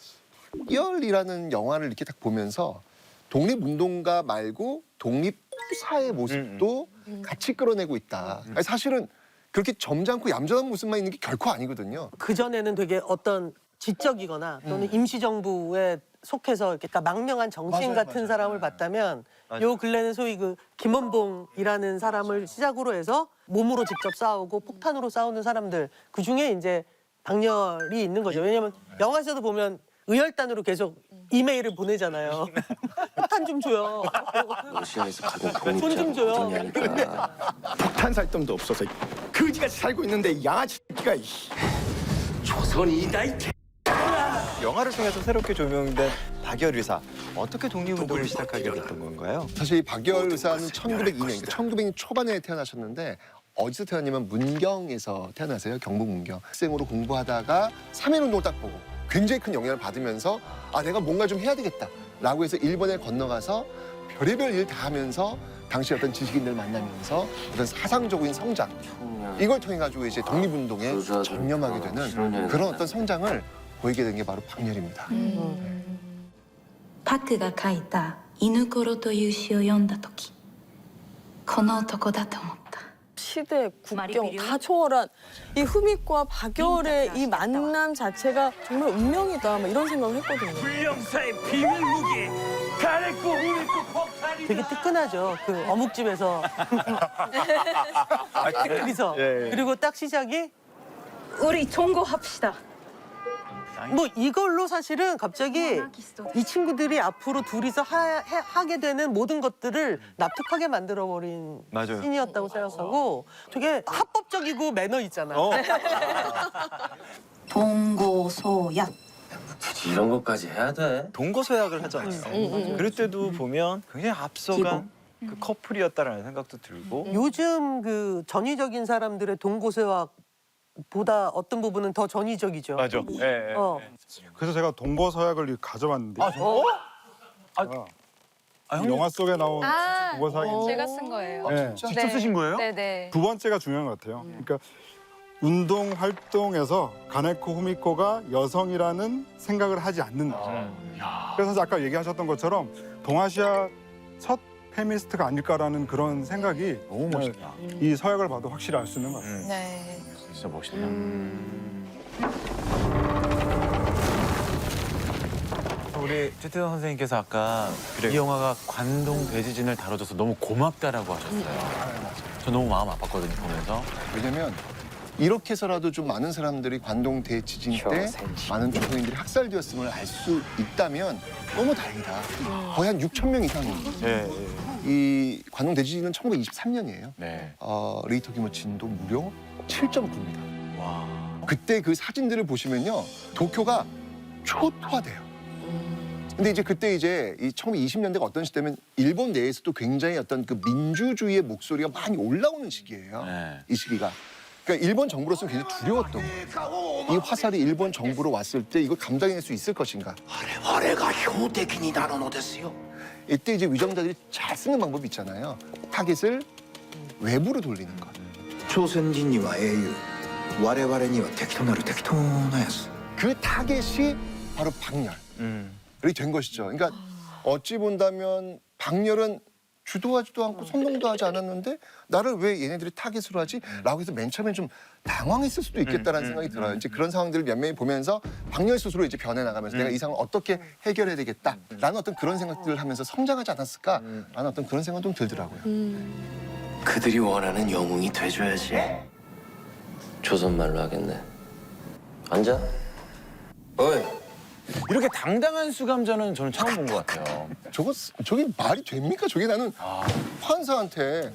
박열이라는 영화를 이렇게 딱 보면서 독립운동가 말고 독립투사의 모습도 같이 끌어내고 있다. 아니, 사실은 그렇게 점잖고 얌전한 모습만 있는 게 결코 아니거든요. 그 전에는 되게 어떤 지적이거나 또는 임시정부에 속해서 이렇게 그러니까 망명한 정치인 같은 사람을 봤다면 요 근래는 소위 그 김원봉이라는 사람을 시작으로 해서 몸으로 직접 싸우고 폭탄으로 싸우는 사람들 그 중에 이제 박열이 있는 거죠. 왜냐하면 영화에서도 보면 의열단으로 계속 이메일을 보내잖아요. 폭탄 좀 줘요. 러시아에서 가진 돈 좀 줘요. 어디냐니까. 폭탄 살 돈도 없어서 거지같이 살고 있는데 이 양아치 새끼가 조선이다 이 개. 영화를 통해서 새롭게 조명된 박열 의사 어떻게 독립운동을 시작하게 됐던 건가요? 사실 이 박열 의사는 1902년, 그러니까 1900년 초반에 태어나셨는데 어디서 태어났냐면 문경에서 태어나세요. 경북 문경. 학생으로 공부하다가 3.1운동을 딱 보고 굉장히 큰 영향을 받으면서 아 내가 뭔가 좀 해야 되겠다라고 해서 일본에 건너가서 별의별 일 다 하면서 당시 어떤 지식인들 만나면서 어떤 사상적인 성장 이걸 통해 가지고 이제 독립운동에 전념하게 되는 그런 어떤 성장을 보이게 된 게 바로 박열입니다. パクが書いた「犬ころ」という詩を読んだ時この男だと思った 시대, 국경 다 초월한 이 후미코와 박열의 이 만남 자체가 정말 운명이다 막 이런 생각을 했거든요. 불령사의 비밀 무기 가래코 후미코 폭탄이. 되게 뜨끈하죠. 그 어묵집에서 둘이서 그리고 딱 시작이 우리 종고합시다. 뭐 이걸로 사실은 갑자기 이 친구들이 앞으로 둘이서 하게 되는 모든 것들을 납득하게 만들어버린 맞아요. 씬이었다고 생각하고 되게 합법적이고 매너 있잖아. 동고소약 굳이 이런 것까지 해야 돼? 동거서약을 하잖아요. 그럴 때도 보면 굉장히 앞서간 그 커플이었다라는 생각도 들고 요즘 그 전위적인 사람들의 동고서약 보다 어떤 부분은 더 전위적이죠. 맞아. 예, 예. 그래서 제가 동거서약을 가져왔는데 형님. 영화 속에 나온 동거서약인데 제가 쓴 거예요. 네. 직접 쓰신 거예요? 네네. 두 번째가 중요한 것 같아요. 그러니까 운동 활동에서 가네코 후미코가 여성이라는 생각을 하지 않는다. 그래서 아까 얘기하셨던 것처럼 동아시아 첫 페미니스트가 아닐까라는 그런 생각이 너무 멋있다. 이 서약을 봐도 확실히 알 수 있는 것 같아요. 네. 진짜 멋있다. 우리 최태성 선생님께서 아까 이 영화가 관동 대지진을 다뤄줘서 너무 고맙다라고 하셨어요. 저 너무 마음 아팠거든요 보면서. 왜냐면 이렇게 해서라도 좀 많은 사람들이 관동 대지진 때 많은 조선인들이 학살되었음을 알 수 있다면 너무 다행이다. 거의 한 6천 명 이상이. 이 관동 대지진은 1923년이에요. 네. 리히터 기모친도 무려 7.9입니다. 그때 그 사진들을 보시면요, 도쿄가 초토화돼요. 근데 이제 그때 이제 이 1920년대가 어떤 시대면 일본 내에서도 굉장히 어떤 그 민주주의의 목소리가 많이 올라오는 시기예요. 이 시기가. 그러니까 일본 정부로서는 굉장히 두려웠던 거예요. 이 화살이 일본 정부로 왔을 때 이걸 감당해낼 수 있을 것인가. 이때 이제 위정자들이 잘 쓰는 방법이 있잖아요. 타겟을 외부로 돌리는 것. 朝鮮人には英雄我々には敵となる敵となやつ 그 타겟이 바로 박열이 된 것이죠. 그러니까 어찌 본다면 박열은 주도하지도 않고 선동도 하지 않았는데 나를 왜 얘네들이 타겟으로 하지? 라고 해서 맨 처음엔 좀 당황했을 수도 있겠다라는 생각이 들어요. 이제 그런 상황들을 면면히 보면서 박열 스스로 이제 변해나가면서 내가 이 상황을 어떻게 해결해야 되겠다라는 어떤 그런 생각들을 하면서 성장하지 않았을까라는 어떤 그런 생각이 좀 들더라고요. 그들이 원하는 영웅이 돼줘야지. 조선말로 하겠네. 앉아. 어이. 이렇게 당당한 수감자는 저는 처음 본 것 같아요. 저게 말이 됩니까? 저게 나는 판사한테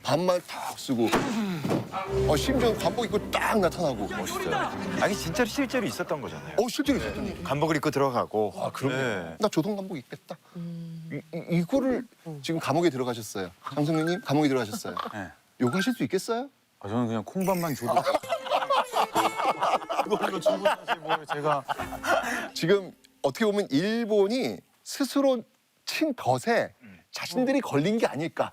반말 탁 쓰고 심지어 관복 입고 딱 나타나고. 멋있어요. 아니 진짜로 실제로 있었던 거잖아요. 실제로 있었던 거. 관복을 입고 들어가고. 그럼요. 나 조선 관복 입겠다. 이거를 지금 감옥에 들어가셨어요. 장성윤님 감옥에 들어가셨어요. 욕하실 수 있겠어요? 저는 그냥 콩밥만 줘도. 그걸로 충분하지 뭘 제가. 지금 어떻게 보면 일본이 스스로 친 덫에 자신들이 걸린 게 아닐까.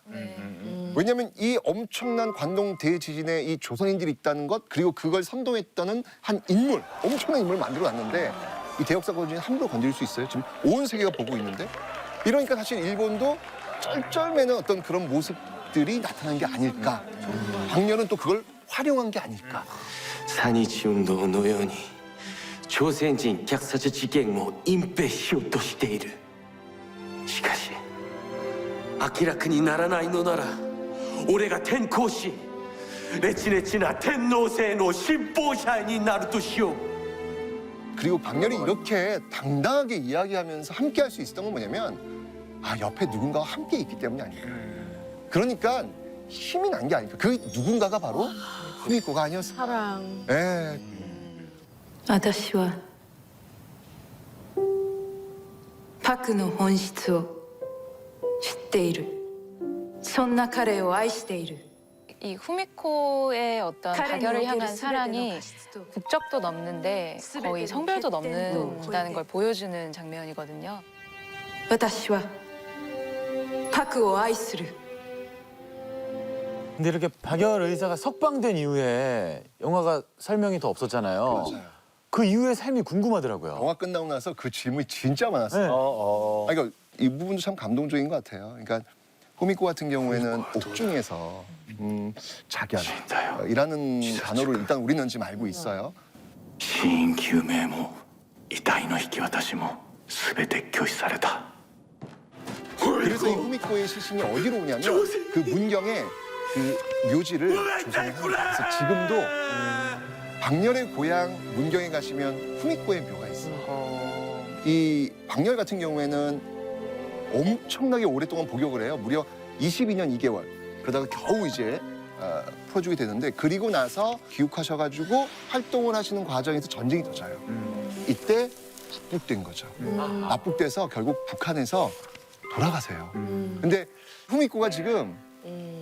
왜냐하면 이 엄청난 관동 대지진에 이 조선인들이 있다는 것 그리고 그걸 선동했다는 한 인물, 엄청난 인물을 만들어놨는데 이 대역사건을 함부로 건드릴 수 있어요? 지금 온 세계가 보고 있는데. 이러니까 사실 일본도 쩔쩔매는 어떤 그런 모습들이 나타난 게 아닐까. 박렬은 또 그걸 활용한 게 아닐까. 三日運動のように朝鮮人虐殺事件を隠蔽しようとしている。しかし明らかにならないのなら俺が転校しレチレチな天皇制の信奉者になるとしよう。 그리고 박렬이 이렇게 당당하게 이야기하면서 함께 할 수 있었던 건 뭐냐면 아 옆에 누군가와 함께 있기 때문이 아닐까. 그러니까 힘이 난 게 아닐까. 그 누군가가 바로 후미코가 아니었어. 사랑. 예. 私はパクの本質を知っている。そんな彼を愛している。 이 후미코의 어떤 박열을 향한 사랑이 국적도 넘는데 거의 성별도 넘는다는 걸 보여주는 장면이거든요. 私はパクを愛する。 근데 이렇게 박열 의사가 석방된 이후에 영화가 설명이 더 없었잖아요. 맞아요. 그 이후의 삶이 궁금하더라고요. 영화 끝나고 나서 그 질문이 진짜 많았어요. 네. 그러니까 이 부분도 참 감동적인 것 같아요. 그러니까 후미코 같은 경우에는 옥중에서 자결이라는 단어를 일단 우리는 지금 알고 있어요. 死因究明も遺体の引き渡しも全て拒否された。 그래서 이 후미코의 시신이 어디로 오냐면 그 문경의 그 묘지를 조성을 합니다. 그래서 지금도 박렬의 고향 문경에 가시면 후미코의 묘가 있어요. 이 박렬 같은 경우에는 엄청나게 오랫동안 복역을 해요. 무려 22년 2개월. 그러다가 겨우 이제 풀어주게 되는데 그리고 나서 귀국하셔가지고 활동을 하시는 과정에서 전쟁이 터져요. 이때 납북된 거죠. 납북돼서 결국 북한에서 돌아가세요. 근데 후미코가 지금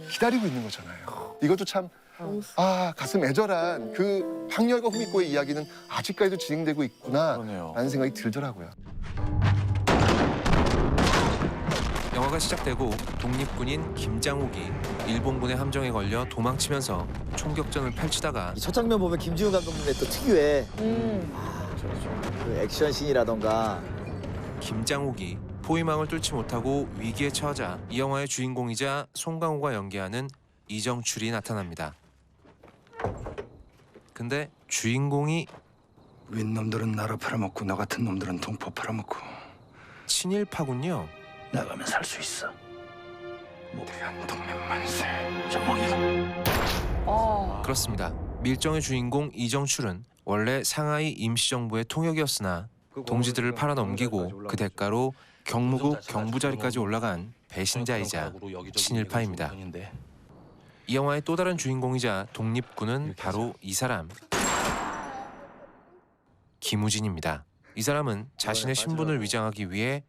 기다리고 있는 거잖아요. 이것도 참 가슴 애절한 그 박렬과 후미코의 이야기는 아직까지도 진행되고 있구나라는 생각이 들더라고요. 영화가 시작되고 독립군인 김장욱이 일본군의 함정에 걸려 도망치면서 총격전을 펼치다가 첫 장면 보면 김지훈 감독님의 또 특유의 그 액션 씬이라던가 김장욱이 포위망을 뚫지 못하고 위기에 처하자 이 영화의 주인공이자 송강호가 연기하는 이정출이 나타납니다. 근데 주인공이 윗놈들은 나라 팔아먹고 나 같은 놈들은 동포 팔아먹고 친일파군요. 나가면 살 수 있어. 대한 동맹 만세. 정몽이. 그렇습니다. 밀정의 주인공 이정출은 원래 상하이 임시정부의 통역이었으나 동지들을 팔아넘기고 그 대가로 경무국 경부 자리까지 올라간 배신자이자 친일파입니다. 이 영화의 또 다른 주인공이자 독립군은 바로 이 사람, 김우진입니다. 이 사람은 자신의 신분을 위장하기 위해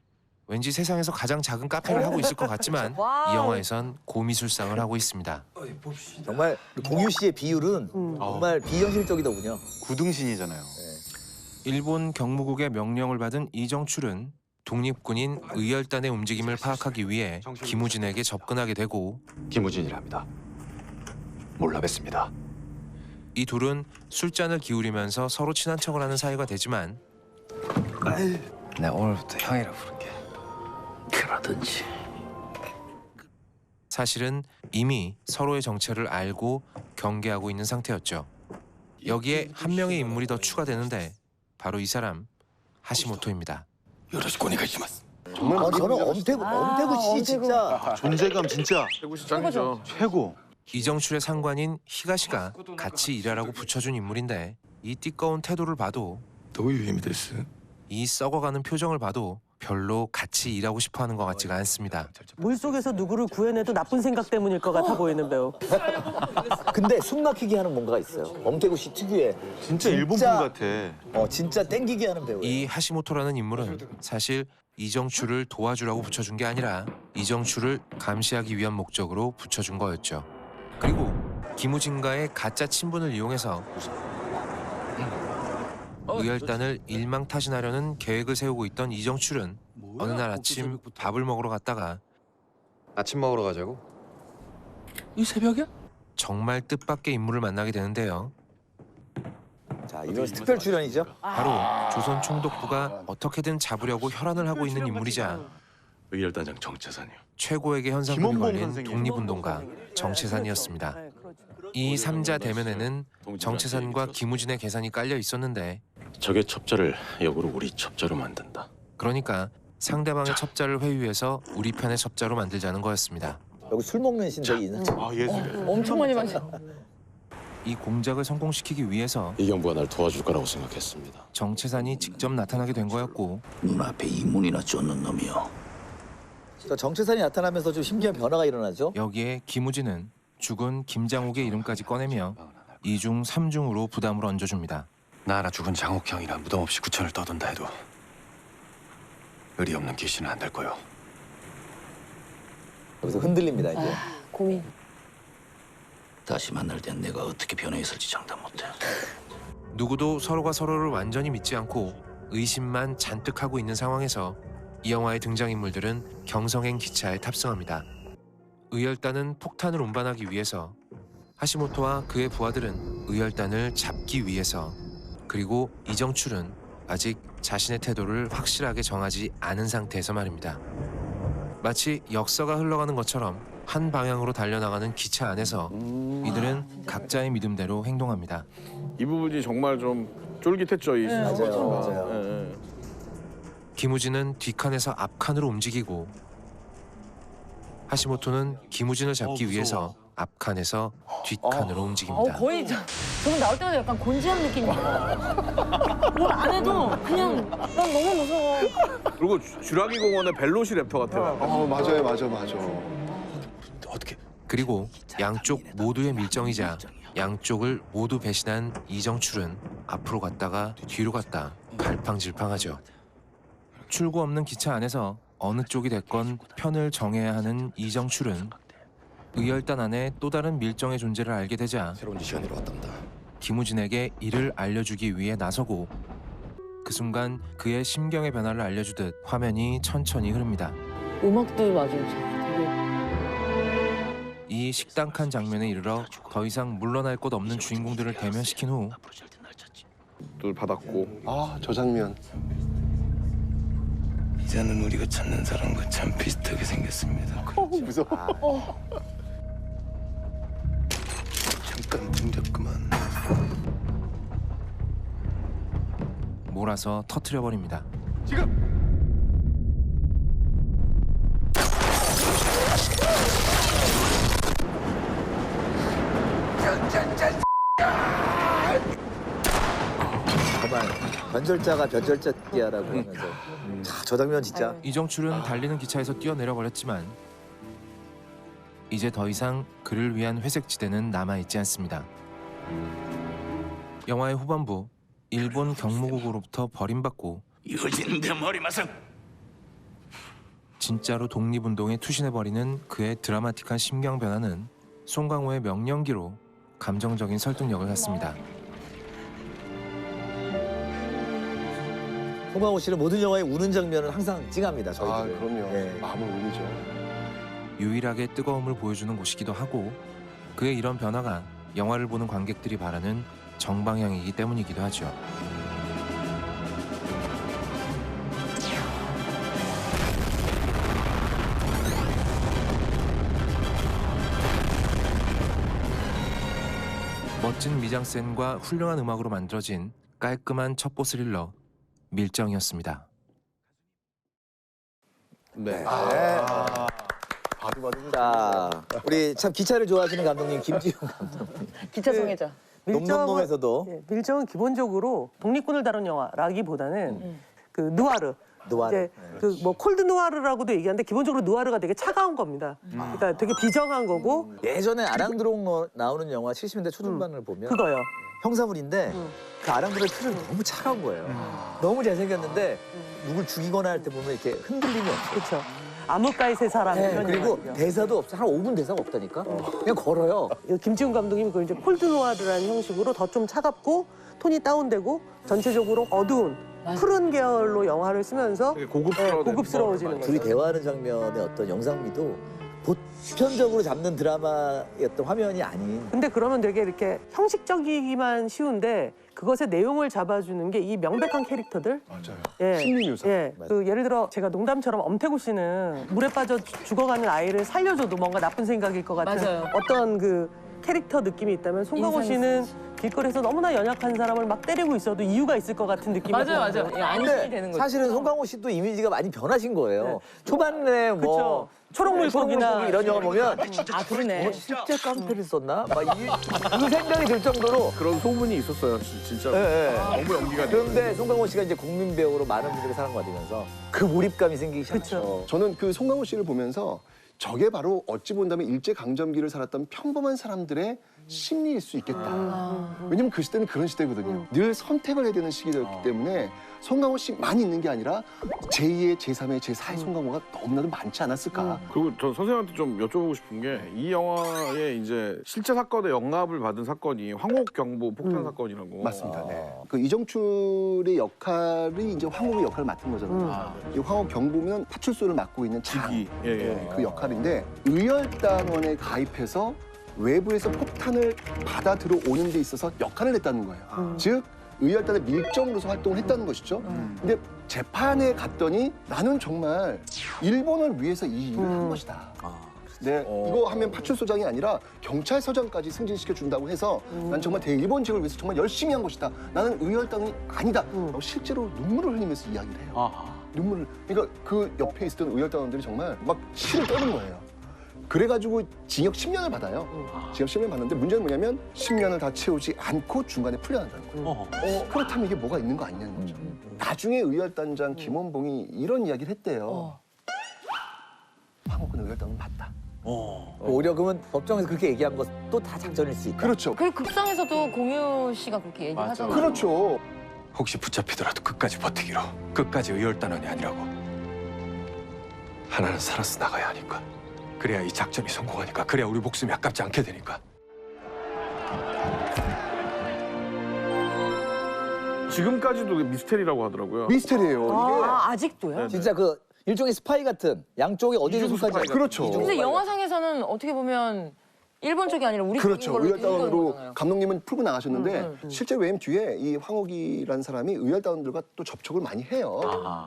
왠지 세상에서 가장 작은 카페를 하고 있을 것 같지만 이 영화에선 고미술상을 하고 있습니다. 정말 공유 씨의 비율은 정말 비현실적이더군요. 구등신이잖아요. 일본 경무국의 명령을 받은 이정출은 독립군인 의열단의 움직임을 파악하기 위해 김우진에게 접근하게 되고 김우진이랍니다. 몰라 뵀습니다. 이 둘은 술잔을 기울이면서 서로 친한 척을 하는 사이가 되지만 내가 오늘부터 형이라 부를게. 그러든지. 사실은 이미 서로의 정체를 알고 경계하고 있는 상태였죠. 여기에 한 명의 인물이 더 추가되는데 바로 이 사람 하시모토입니다. 정말 저는 엄태구 씨 진짜 존재감 진짜 짱이죠. 최고. 이정출의 상관인 히가시가 같이 일하라고 붙여준 인물인데 이 띠꺼운 태도를 봐도 이 썩어가는 표정을 봐도 별로 같이 일하고 싶어하는 것 같지가 않습니다. 물속에서 누구를 구해내도 나쁜 생각 때문일 것 같아 보이는 배우. 근데 숨 막히게 하는 뭔가가 있어요. 엄태구 씨 특유의 진짜 일본 분 같아. 진짜 땡기게 하는 배우예요. 이 하시모토라는 인물은 사실 이정출을 도와주라고 붙여준 게 아니라 이정출을 감시하기 위한 목적으로 붙여준 거였죠. 그리고 김우진과의 가짜 친분을 이용해서 의열단을 일망타진하려는 계획을 세우고 있던 이정출은 어느 날 아침 밥을 먹으러 갔다가 아침 먹으러 가자고? 이 새벽에? 정말 뜻밖의 인물을 만나게 되는데요. 자, 이거 특별 출연이죠? 바로 조선 총독부가 어떻게든 잡으려고 혈안을 하고 있는 인물이자 의열단장 정채산이요. 최고에게 현상금이 김원봉 걸린 선생님. 독립운동가 정채산이었습니다. 이 3자 대면에는 정채산과 김우진의 계산이 깔려 있었는데 적의 첩자를 역으로 우리 첩자로 만든다. 그러니까 상대방의 첩자를 회유해서 우리 편의 첩자로 만들자는 거였습니다. 여기 술 먹는 신적이 있는. 엄청 많이 마셔. 이 공작을 성공시키기 위해서 이경부가 날 도와줄 거라고 생각했습니다. 정채산이 직접 나타나게 된 거였고 눈앞에 이문이나 쫓는 놈이요. 정채산이 나타나면서 좀 신기한 변화가 일어나죠. 여기에 김우진은 죽은 김장옥의 이름까지 꺼내며 2중 3중으로 부담을 얹어줍니다. 나 하나 죽은 장옥형이라 무덤 없이 구천을 떠돈다 해도 의리 없는 귀신은 안 될 거요. 여기서 흔들립니다 이제. 고민. 다시 만날 땐 내가 어떻게 변해 있을지 장담 못해. 누구도 서로가 서로를 완전히 믿지 않고 의심만 잔뜩 하고 있는 상황에서 이 영화의 등장인물들은 경성행 기차에 탑승합니다. 의열단은 폭탄을 운반하기 위해서, 하시모토와 그의 부하들은 의열단을 잡기 위해서, 그리고 이정출은 아직 자신의 태도를 확실하게 정하지 않은 상태에서 말입니다. 마치 역사가 흘러가는 것처럼 한 방향으로 달려나가는 기차 안에서 이들은 각자의 믿음대로 행동합니다. 이 부분이 정말 좀 쫄깃했죠. 이 맞아요. 김우진은 뒷칸에서 앞칸으로 움직이고 하시모토는 김우진을 잡기 위해서 앞칸에서 뒷칸으로 움직입니다. 거의 저는 나올 때마다 약간 곤지암 느낌이야. 뭘 안 해도 그냥 난 너무 무서워. 그리고 쥬라기 공원의 벨로시 랩터 같아요. 맞아요, 맞아. 그리고 양쪽 모두의 밀정이자 양쪽을 모두 배신한 이정출은 앞으로 갔다가 뒤로 갔다 갈팡질팡하죠. 출구 없는 기차 안에서 어느 쪽이 됐건 편을 정해야 하는 이정출은 의열단 안에 또 다른 밀정의 존재를 알게 되자 새로운 지시원으로 왔답니다. 김우진에게 이를 알려주기 위해 나서고 그 순간 그의 심경의 변화를 알려주듯 화면이 천천히 흐릅니다. 음악도 맞아요. 되게 이 식당 칸 장면에 이르러 더 이상 물러날 곳 없는 주인공들을 대면시킨 후 또 받았고. 저 장면. 이제는 우리가 찾는 사람과 참 비슷하게 생겼습니다. 무서워. 잠깐 등적 그만. 몰아서 터트려버립니다. 정말 변절자가 변절자끼야라고 하면서 자, 저 장면 진짜. 이정출은 달리는 기차에서 뛰어내려 버렸지만 이제 더 이상 그를 위한 회색지대는 남아있지 않습니다. 영화의 후반부, 일본 경무국으로부터 버림받고 이어지는 내 머리 마상. 진짜로 독립운동에 투신해버리는 그의 드라마틱한 심경 변화는 송강호의 명령기로 감정적인 설득력을 갖습니다. 송강호 씨는 모든 영화에 우는 장면을 항상 찡합니다. 저희들. 그럼요. 마음을 울리죠. 유일하게 뜨거움을 보여주는 곳이기도 하고 그의 이런 변화가 영화를 보는 관객들이 바라는 정방향이기 때문이기도 하죠. 멋진 미장센과 훌륭한 음악으로 만들어진 깔끔한 첩보 스릴러 밀정이었습니다. 네. 자, 우리 참 기차를 좋아하시는 감독님 김지훈 감독님. 기차 성애자. 놈놈놈에서도 밀정은 기본적으로 독립군을 다룬 영화라기보다는 그 누아르. 이제 그 뭐 콜드 누아르라고도 얘기하는데 기본적으로 누아르가 되게 차가운 겁니다. 그러니까 되게 비정한 거고. 예전에 아랑드롱 나오는 영화 70년대 초중반을 보면 그거요. 형사물인데 그 아랑드롱의 표정이 너무 차가운 거예요. 너무 잘생겼는데 누굴 죽이거나 할 때 보면 이렇게 흔들림이 없어요. 그렇죠. 암흑가의 세 사람. 이런 그리고 영화거든요. 대사도 없어. 한 5분 대사가 없다니까. 그냥 걸어요. 김지훈 감독님이 그걸 이제 콜드 누아르라는 형식으로 더 좀 차갑고 톤이 다운되고 전체적으로 어두운 푸른 계열로 영화를 쓰면서 고급스러워지는 거죠. 둘이 대화하는 장면의 어떤 영상미도 보편적으로 잡는 드라마였던 화면이 아닌. 근데 그러면 되게 이렇게 형식적이기만 쉬운데 그것의 내용을 잡아주는 게 이 명백한 캐릭터들. 맞아요. 예. 심리 묘사. 예. 그 예를 들어 제가 농담처럼 엄태구 씨는 물에 빠져 죽어가는 아이를 살려줘도 뭔가 나쁜 생각일 것 같은 맞아요. 어떤 그 캐릭터 느낌이 있다면 송강호 씨는 길거리에서 너무나 연약한 사람을 막 때리고 있어도 이유가 있을 것 같은 느낌이 맞아요, 들어요. 맞아요. 예, 안심이 되는 거죠. 사실은 송강호 씨도 이미지가 많이 변하신 거예요. 초반에 뭐 초록물고기나 이런 영화 보면 아, 그러네. 실제 깡패를 썼나? 막 그 생각이 들 정도로 그런 소문이 있었어요, 진짜. 예, 예. 너무 연기가 그런데 송강호 씨가 이제 국민 배우로 많은 분들이 사랑받으면서 그 몰입감이 생기기 시작했죠. 저는 그 송강호 씨를 보면서 저게 바로 어찌 본다면 일제강점기를 살았던 평범한 사람들의 심리일 수 있겠다. 왜냐면 그 시대는 그런 시대거든요. 늘 선택을 해야 되는 시기였기 때문에 송강호 씨만 있는 게 아니라 제2의, 제3의, 제4의 송강호가 너무나도 많지 않았을까. 그리고 저 선생님한테 좀 여쭤보고 싶은 게 이 영화에 이제 실제 사건에 영감을 받은 사건이 황옥 경보 폭탄 사건이라고. 맞습니다. 네. 그 이정출의 역할이 이제 황옥의 역할을 맡은 거잖아요. 이 황옥 경보면 파출소를 맡고 있는 장, 그 역할인데 의열단원에 가입해서 외부에서 폭탄을 받아 들어오는 데 있어서 역할을 했다는 거예요. 즉 의열단의 밀정으로서 활동을 했다는 것이죠. 근데 재판에 갔더니 나는 정말 일본을 위해서 이 일을 한 것이다. 네, 이거 하면 파출소장이 아니라 경찰서장까지 승진시켜 준다고 해서 난 정말 대일본직을 위해서 정말 열심히 한 것이다. 나는 의열단이 아니다. 실제로 눈물을 흘리면서 이야기를 해요. 눈물을. 그러니까 그 옆에 있었던 의열단원들이 정말 막 실을 떠는 거예요. 그래가지고 징역 10년을 받아요. 징역 10년을 받는데 문제는 뭐냐면 10년을 다 채우지 않고 중간에 풀려난다는 거예요. 그렇다면 이게 뭐가 있는 거 아니냐는 거죠. 나중에 의열단장 김원봉이 이런 이야기를 했대요. 황옥은 의열단은 맞다. 오히려 그러면 법정에서 그렇게 얘기한 것도 다 작전일 수 있다. 그렇죠. 그 극장에서도 공효 씨가 그렇게 얘기하잖아요. 그렇죠. 혹시 붙잡히더라도 끝까지 버티기로. 끝까지 의열단원이 아니라고. 하나는 살아서 나가야 하니까. 그래야 이 작전이 성공하니까. 그래야 우리 목숨이 아깝지 않게 되니까. 지금까지도 미스테리라고 하더라고요. 미스테리예요. 이게 아직도요? 진짜 그 일종의 스파이 같은 양쪽에 어디에 속하지. 그렇죠. 근데 영화상에서는 어떻게 보면 일본 쪽이 아니라 우리 쪽인 그렇죠. 걸로 의열단원으로 거잖아요. 감독님은 풀고 나가셨는데 실제로 왜냐면 뒤에 이 황옥이라는 사람이 의열단원들과 또 접촉을 많이 해요.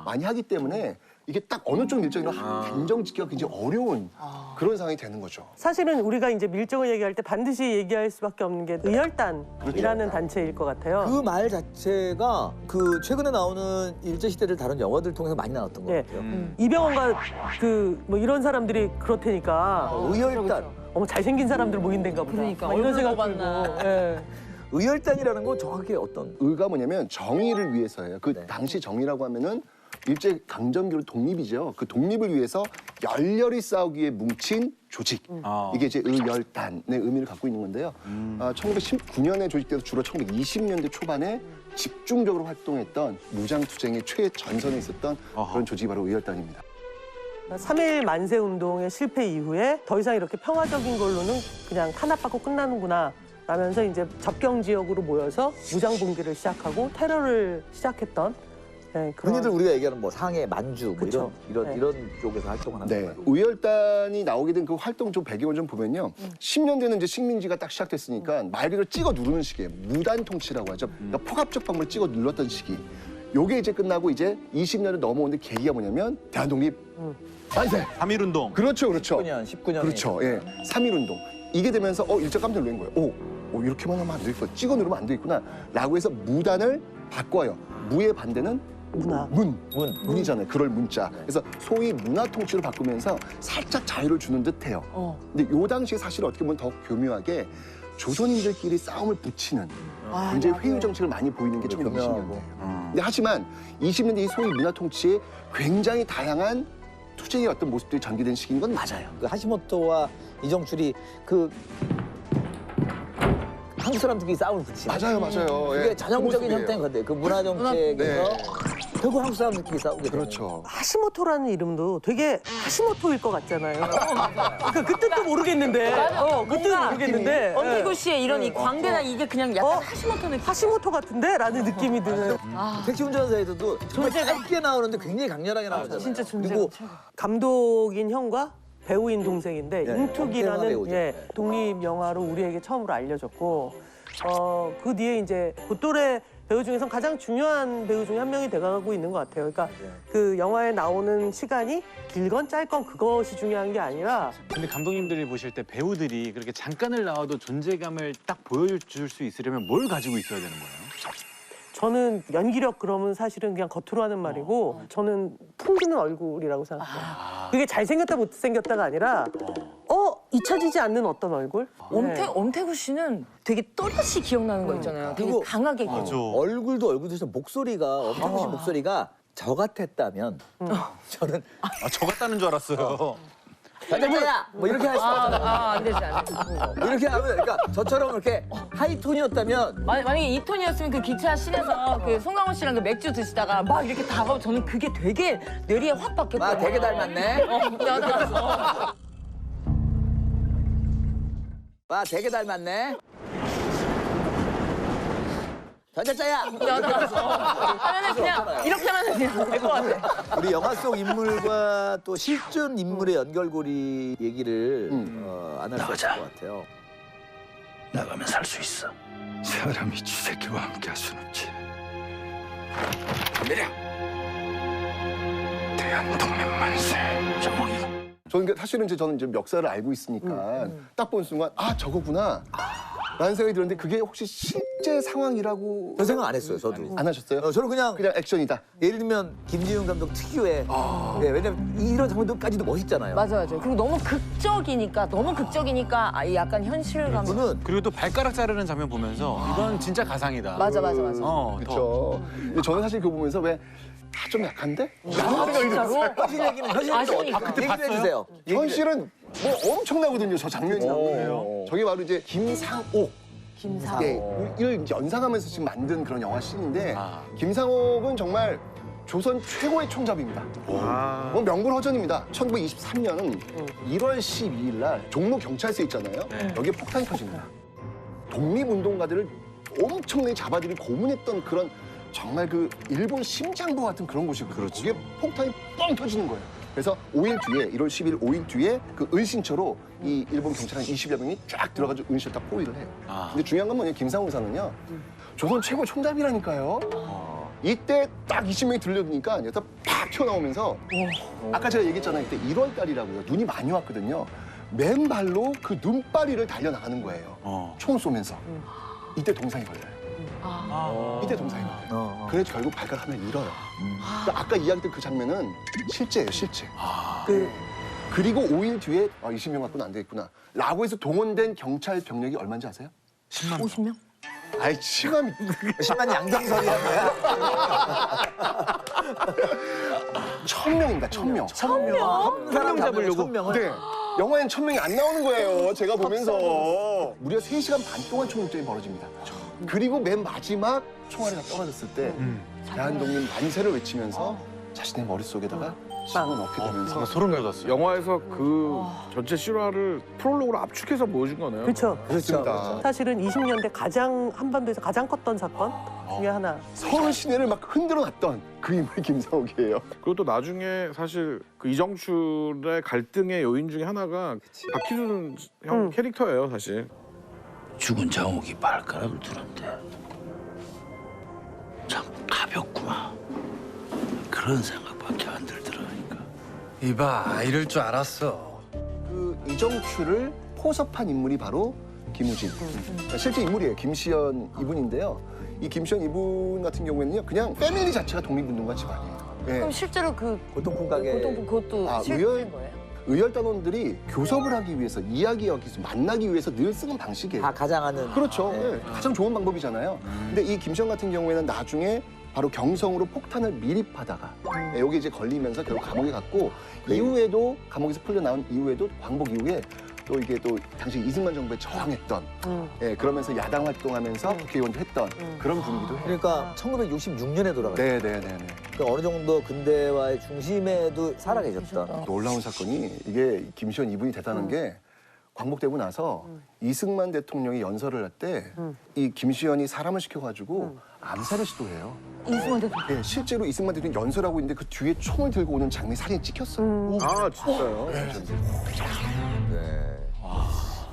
많이 하기 때문에 이게 딱 어느 쪽 밀정이나 단정 짓기가 굉장히 어려운 그런 상황이 되는 거죠. 사실은 우리가 이제 밀정을 얘기할 때 반드시 얘기할 수밖에 없는 게 의열단이라는 단체일 것 같아요. 그 말 자체가 그 최근에 나오는 일제시대를 다룬 영화들 통해서 많이 나왔던 것 같아요. 이병헌과 그 뭐 이런 사람들이 그렇다니까. 의열단. 어머 잘생긴 사람들 모인 데인가 보다. 그러니까, 막 이런 얼굴 생각 봤나. 들고. 예. 의열단이라는 건 정확히 어떤? 의가 뭐냐면 정의를 위해서예요. 그 당시 정의라고 하면은 일제 강점기로 독립이죠. 그 독립을 위해서 열렬히 싸우기 위해 뭉친 조직. 이게 이제 의열단의 의미를 갖고 있는 건데요. 1919년에 조직돼서 주로 1920년대 초반에 집중적으로 활동했던 무장투쟁의 최전선에 있었던 그런 조직이 바로 의열단입니다. 3.1 만세운동의 실패 이후에 더 이상 이렇게 평화적인 걸로는 그냥 탄압받고 끝나는구나 라면서 이제 접경 지역으로 모여서 무장봉기를 시작하고 테러를 시작했던 흔히들 우리가 얘기하는 뭐 상해, 만주 뭐 이런 쪽에서 활동을 하는 네. 거예요. 의열단이 나오게 된 그 활동 좀 배경을 좀 보면요. 10년대는 이제 식민지가 딱 시작됐으니까 말 그대로 찍어 누르는 시기예요. 무단 통치라고 하죠. 그러니까 포갑적 방법을 찍어 눌렀던 시기. 요게 이제 끝나고 이제 20년을 넘어오는 계기가 뭐냐면 대한독립 만세. 3.1운동. 그렇죠, 그렇죠. 19년. 그렇죠. 예. 3.1운동. 이게 되면서 일제 깜짝 놀란 거예요. 이렇게만 하면 안 되겠구나. 찍어 누르면 안 되겠구나. 라고 해서 무단을 바꿔요. 무의 반대는 문이잖아요. 그럴 문자. 그래서 소위 문화 통치로 바꾸면서 살짝 자유를 주는 듯해요. 근데 요 당시에 사실 어떻게 보면 더 교묘하게 조선인들끼리 싸움을 붙이는 굉장히 회유 정책을 많이 보이는 게 1920년대예요. 근데 하지만 20년대 이 소위 문화 통치에 굉장히 다양한 투쟁의 어떤 모습들이 전개된 시기인 건 맞아요. 그 하시모토와 이정출이 그 한국 사람들끼리 싸움을 붙이는. 맞아요. 그게 예. 전형적인 그 형태인 것 같아요. 그 문화 정책에서 결국 한국 사람들끼리 싸우게 되는. 그렇죠. 하시모토라는 이름도 되게 하시모토일 것 같잖아요. 그러니까 그 뜻도 모르겠는데. 그 뜻도 모르겠는데. 엄태구 씨의 이런 이 광대나 이게 그냥 약간 하시모토 느낌. 하시모토 같은데? 라는 느낌이 드는. 택시 운전사에서도 정말 짧게 나오는데 굉장히 강렬하게 나오잖아요. 진짜 존재가 그리고 감독인 형과 배우인 동생인데 네, 엄태화 잉투기라는 배우죠. 예, 독립 영화로 우리에게 처음으로 알려졌고 그 뒤에 이제 그또래 배우 중에서 가장 중요한 배우 중에 한 명이 돼가고 있는 것 같아요. 그러니까 그 영화에 나오는 시간이 길건 짧건 그것이 중요한 게 아니라 근데 감독님들이 보실 때 배우들이 그렇게 잠깐을 나와도 존재감을 딱 보여줄 수 있으려면 뭘 가지고 있어야 되는 거예요? 저는 연기력 그러면 사실은 그냥 겉으로 하는 말이고 저는 풍기는 얼굴이라고 생각해요. 그게 잘생겼다 못생겼다가 아니라 잊혀지지 않는 어떤 얼굴? 엄태구 씨는 되게 또렷이 기억나는 거 있잖아요. 되게 그리고 강하게 얼굴도 얼굴도 목소리가 엄태구 씨 목소리가 저 같았다면 저는 저 같다는 줄 알았어요. 자자자야 뭐 이렇게 할 수 없잖아요. 안 되지. 이렇게 하면 그러니까 저처럼 이렇게 하이톤이었다면 만약에 이 톤이었으면 그 기차 씬에서 그 송강호 씨랑 그 맥주 드시다가 막 이렇게 다가오면 저는 그게 되게 뇌리에 확 박혔거든요. 되게 닮았네. 되게 닮았네. 자자자야. 하면은 그냥 이렇게 하면 그냥 될 것 같아. 우리 영화 속 인물과 또 실존 인물의 연결고리 얘기를 안 할 수 없을 것 같아요. 나가면 살 수 있어. 사람이 쥐새끼와 함께 할 순 없지. 내려. 대한독립 만세. 정몽이. 저는 사실은 저는 이제 역사를 알고 있으니까 딱 본 순간 저거구나 라는 생각이 들었는데 그게 혹시 실제 상황이라고 저 생각 안 했어요, 저도. 안 하셨어요? 저는 그냥 액션이다. 예를 들면 김지훈 감독 특유의 왜냐면 이런 장면들까지도 멋있잖아요. 맞아요. 그리고 너무 극적이니까 약간 현실감. 그리고 또 발가락 자르는 장면 보면서 이건 진짜 가상이다. 맞아. 그렇죠. 저는 사실 그거 보면서 왜 좀 약한데? 현실 얘기는 그때 봤어요. 현실은 뭐 엄청나거든요. 저 장면이 나오는데요. 저게 바로 이제 김상옥. 이를 연상하면서 지금 만든 그런 영화 씬인데 김상옥은 정말 조선 최고의 총잡이입니다. 뭐 명불허전입니다. 1923년 1월 12일 날 종로 경찰서 있잖아요. 여기에 폭탄이 터집니다. 독립운동가들을 엄청나게 잡아들이고 고문했던 그런 정말 그 일본 심장부 같은 그런 곳이거든요. 그렇죠. 거기에 폭탄이 뻥 터지는 거예요. 그래서 5일 뒤에 1월 10일 5일 뒤에 그 은신처로 이 일본 경찰 한 20여 명이 쫙 들어가지고 은신처 딱 포위를 해요. 근데 중요한 건 뭐냐면 김상우 사는요. 조선 최고 총잡이라니까요. 이때 딱 20명이 들려드니까 여기서 팍 튀어나오면서 아까 제가 얘기했잖아요. 이때 1월 달이라고요. 눈이 많이 왔거든요. 맨발로 그 눈바리를 달려나가는 거예요. 총 쏘면서. 이때 동상이 걸려요. 이때 동상이 걸려요. 그래서 결국 발가락 하나를 잃어요. 그러니까 아까 이야기했던 그 장면은 실제예요, 실제. 그리고 5일 뒤에 20명 갖고는 안 되겠구나. 라고 해서 동원된 경찰 병력이 얼마인지 아세요? 10만 명. 50명? 아이, 치감이. 10만 양정설이란 거야? 1000명입니다, 1000명. 1000명? 사람 잡으려고. 네. 영화엔 1000명이 안 나오는 거예요, 제가 보면서. 무려 3시간 반 동안 총격전이 벌어집니다. 그리고 맨 마지막 총알이 다 떨어졌을 때 대한독립 만세를 외치면서 자신의 머릿속에다가 빵을 넣게 되면서 소름 돋았어요. 영화에서 그 전체 실화를 프롤로그로 압축해서 보여준 거네요. 그렇죠. 그렇습니다. 사실은 20년대 가장 한반도에서 가장 컸던 사건 중에 하나. 서울 시내를 막 흔들어 놨던 그 인물이 김상옥이에요. 그리고 또 나중에 사실 그 이정출의 갈등의 요인 중에 하나가 박희준 형 캐릭터예요, 사실. 죽은 장옥이 발가락을 두는데 참 가볍구만. 그런 생각밖에 안 들더라니까. 이봐, 이럴 줄 알았어. 그 이정출을 포섭한 인물이 바로 김우진. 그러니까 실제 인물이에요. 김시연 이분인데요. 이 김시연 이분 같은 경우에는요, 그냥 패밀리 자체가 독립운동가 집안이에요. 그럼 실제로 그 보통품 가게 그것도 실제인 거예요? 의열단원들이 교섭을 하기 위해서, 이야기하기 위해서, 만나기 위해서 늘 쓰는 방식이에요. 다 가장하는. 그렇죠. 네. 가장 좋은 방법이잖아요. 근데 이 김시영 같은 경우에는 나중에 바로 경성으로 폭탄을 미립하다가 여기 이제 걸리면서 결국 감옥에 갔고 이후에도 감옥에서 풀려 나온 이후에도 광복 이후에 또 이게 또 당시 이승만 정부에 저항했던 그러면서 야당 활동하면서 국회의원도 했던 그런 분이기도 해요. 그러니까 1966년에 돌아갔어요. 네네네. 그러니까 어느 정도 근대화의 중심에도 살아계셨던. 놀라운 사건이 이게 김시현 이분이 대단한 게 광복되고 나서 이승만 대통령이 연설을 할 때 이 김시현이 사람을 시켜가지고 암살을 시도해요. 이승만 대통령. 네, 실제로 이승만 대통령이 연설하고 있는데 그 뒤에 총을 들고 오는 장면이 사진이 찍혔어요. 아 진짜요?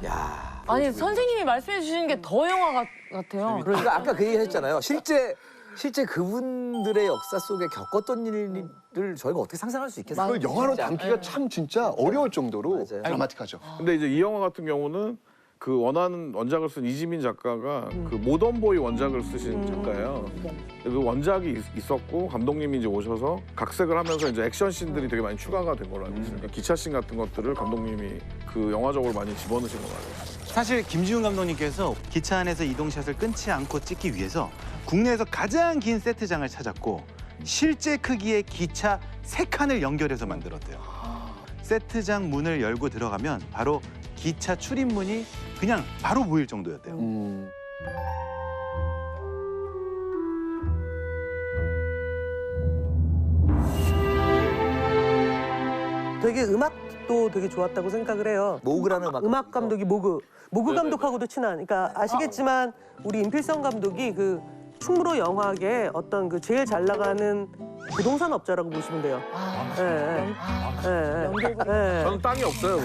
야. 아니 선생님이 말씀해 주시는 게 더 영화 같아요. 그러니까 아까 그 얘기 했잖아요. 실제 그분들의 역사 속에 겪었던 일을 저희가 어떻게 상상할 수 있겠어요? 그걸 영화로 진짜. 담기가 참 진짜 어려울 정도로 드라마틱하죠. 근데 이제 이 영화 같은 경우는 그 원하는 원작을 쓴 이지민 작가가 그 모던보이 원작을 쓰신 작가예요. 그 원작이 있었고 감독님이 이제 오셔서 각색을 하면서 이제 액션 씬들이 되게 많이 추가가 된 걸로 알고 있어요. 그러니까 기차 씬 같은 것들을 감독님이 그 영화적으로 많이 집어넣으신 걸로 알고 있어요. 사실 김지훈 감독님께서 기차 안에서 이동샷을 끊지 않고 찍기 위해서 국내에서 가장 긴 세트장을 찾았고 실제 크기의 기차 3칸을 연결해서 만들었대요. 세트장 문을 열고 들어가면 바로 기차 출입문이 그냥 바로 보일 정도였대요. 되게 음악도 되게 좋았다고 생각을 해요. 모그라는 음악 감독이 모그 감독하고도 친한. 그러니까 아시겠지만 우리 임필성 감독이 그 충무로 영화계 어떤 그 제일 잘 나가는 부동산 업자라고 보시면 돼요. 저는 땅이 없어요.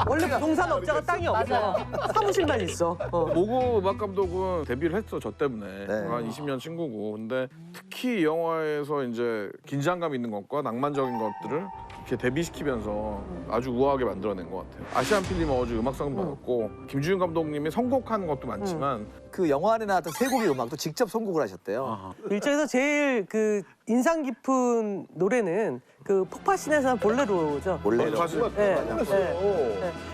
원래 부동산 업자가 땅이 없어. 사무실만 있어. 모고 음악 감독은 데뷔를 했어 저 때문에 네. 한 20년 친구고. 근데 특히 이 영화에서 이제 긴장감 있는 것과 낭만적인 것들을 이렇게 데뷔시키면서 아주 우아하게 만들어낸 것 같아요. 아시안 필름 어워즈 음악상도 받았고 김주윤 감독님이 선곡한 것도 많지만 그 영화 안에 나왔던 세 곡의 음악도 직접 선곡을 하셨대요. 일정에서 제일 그 인상 깊은 노래는 그 폭파신에서 볼레로죠. 볼레로.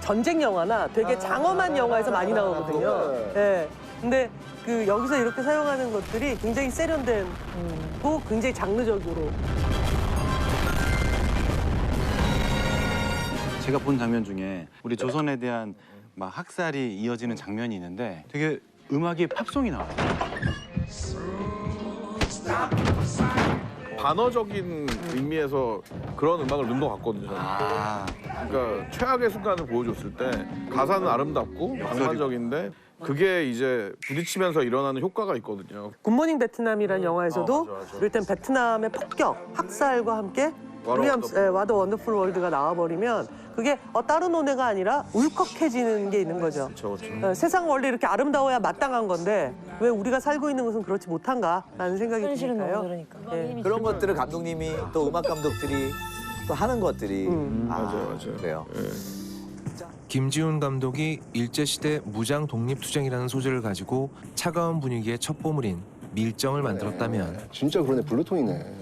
전쟁 영화나 되게 장엄한 영화에서 많이 나오거든요. 근데 그 여기서 이렇게 사용하는 것들이 굉장히 세련된 또 굉장히 장르적으로. 제가 본 장면 중에 우리 조선에 대한 막 학살이 이어지는 장면이 있는데 되게 음악이 팝송이 나와요. 반어적인 의미에서 그런 음악을 넣은 것 같거든요. 그러니까 최악의 순간을 보여줬을 때 가사는 아름답고 낭만적인데 그게 이제 부딪히면서 일어나는 효과가 있거든요. 굿모닝 베트남이라는 영화에서도 이를테면 베트남의 폭격, 학살과 함께 와더 원더풀 월드가 나와버리면 그게 다른 노래가 아니라 울컥해지는 게 있는 거죠. 세상 원래 이렇게 아름다워야 마땅한 건데 왜 우리가 살고 있는 것은 그렇지 못한가라는 생각이 드니까요. 그런 것들을 감독님이 또 음악 감독들이 또 하는 것들이 맞아요. 그래요. 김지훈 감독이 일제시대 무장 독립투쟁이라는 소재를 가지고 차가운 분위기의 첩보물인 밀정을 만들었다면 진짜 그러네, 블루톤이네.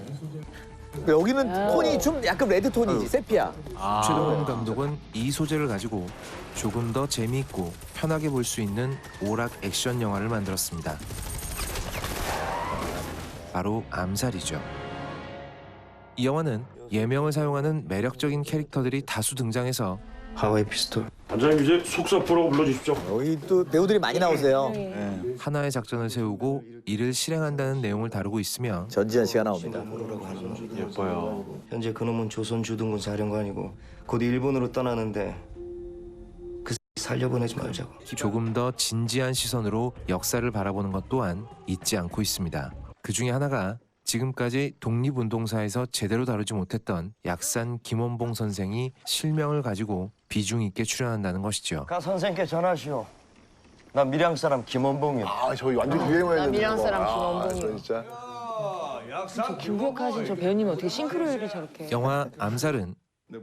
여기는 톤이 좀 약간 레드 톤이지, 세피야. 최동원 감독은 이 소재를 가지고 조금 더 재미있고 편하게 볼 수 있는 오락 액션 영화를 만들었습니다. 바로 암살이죠. 이 영화는 예명을 사용하는 매력적인 캐릭터들이 다수 등장해서 하와이 피스톨. 단장님 이제 속사포라고 불러주십시오. 여기 또 배우들이 많이 나오세요. 하나의 작전을 세우고 이를 실행한다는 내용을 다루고 있으며 전지현 씨가 나옵니다. 예뻐요. 현재 그놈은 조선 주둔군 사령관이고 곧 일본으로 떠나는데 그 살려보내지 말자고. 조금 더 진지한 시선으로 역사를 바라보는 것 또한 잊지 않고 있습니다. 그 중에 하나가 지금까지 독립운동사에서 제대로 다루지 못했던 약산 김원봉 선생이 실명을 가지고 비중 있게 출연한다는 것이죠. 가 선생께 전하시오. 나 밀양 사람 김원봉이요. 저희 완전 유행어였는데. 나 밀양 사람 김원봉이요. 진짜. 저 김국하신 저 배우님 어떻게 싱크로율이 저렇게. 영화 암살은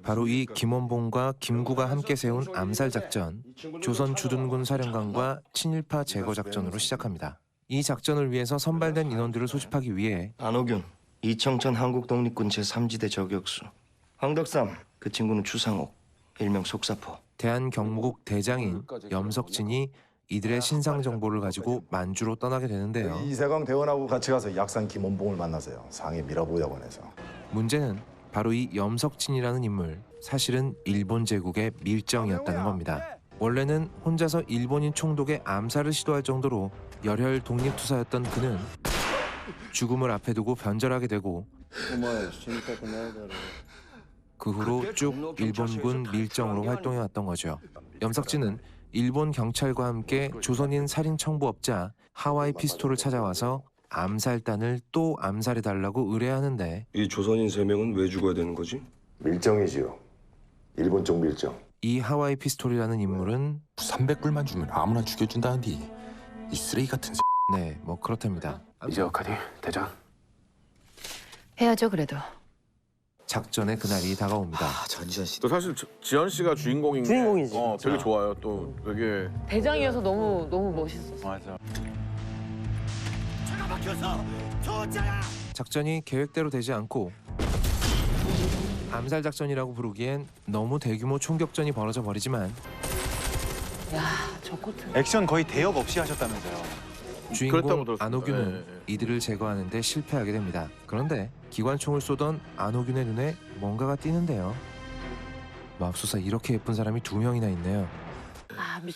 바로 이 김원봉과 김구가 함께 세운 암살 작전, 조선 주둔군 사령관과 친일파 제거 작전으로 시작합니다. 이 작전을 위해서 선발된 인원들을 소집하기 위해 안호균, 이청천 한국독립군 제3지대 저격수. 황덕삼, 그 친구는 추상옥, 일명 속사포. 대한경무국 대장인 염석진이 이들의 신상 정보를 가지고 만주로 떠나게 되는데요. 이세광 대원하고 같이 가서 약산 김원봉을 만나서요. 상해 미라보야관에서. 문제는 바로 이 염석진이라는 인물, 사실은 일본 제국의 밀정이었다는 겁니다. 원래는 혼자서 일본인 총독의 암살을 시도할 정도로 열혈 독립투사였던 그는 죽음을 앞에 두고 변절하게 되고 그 후로 쭉 일본군 밀정으로 활동해왔던 거죠. 염석진은 일본 경찰과 함께 조선인 살인 청부업자 하와이 피스톨을 찾아와서 암살단을 또 암살해달라고 의뢰하는데 이 조선인 3명은 왜 죽어야 되는 거지? 밀정이지요. 일본 쪽 밀정. 이 하와이 피스톨이라는 인물은 300불만 주면 아무나 죽여준다는디 이 쓰레기 같은 네, 뭐 그렇답니다. 이제 어카디 대장. 해야죠 그래도. 작전의 그날이 다가옵니다. 전지현 씨. 또 사실 지현 씨가 주인공인 게 주인공이지. 되게 좋아요. 또 되게 대장이어서 너무 멋있었어. 맞아. 작전이 계획대로 되지 않고 암살 작전이라고 부르기엔 너무 대규모 총격전이 벌어져 버리지만 저 코트. 액션 거의 대역 없이 하셨다면서요. 주인공 그랬다고 들었습니다. 안호균은 이들을 제거하는 데 실패하게 됩니다. 그런데 기관총을 쏘던 안호균의 눈에 뭔가가 띄는데요. 맙소사 이렇게 예쁜 사람이 2명이나 있네요.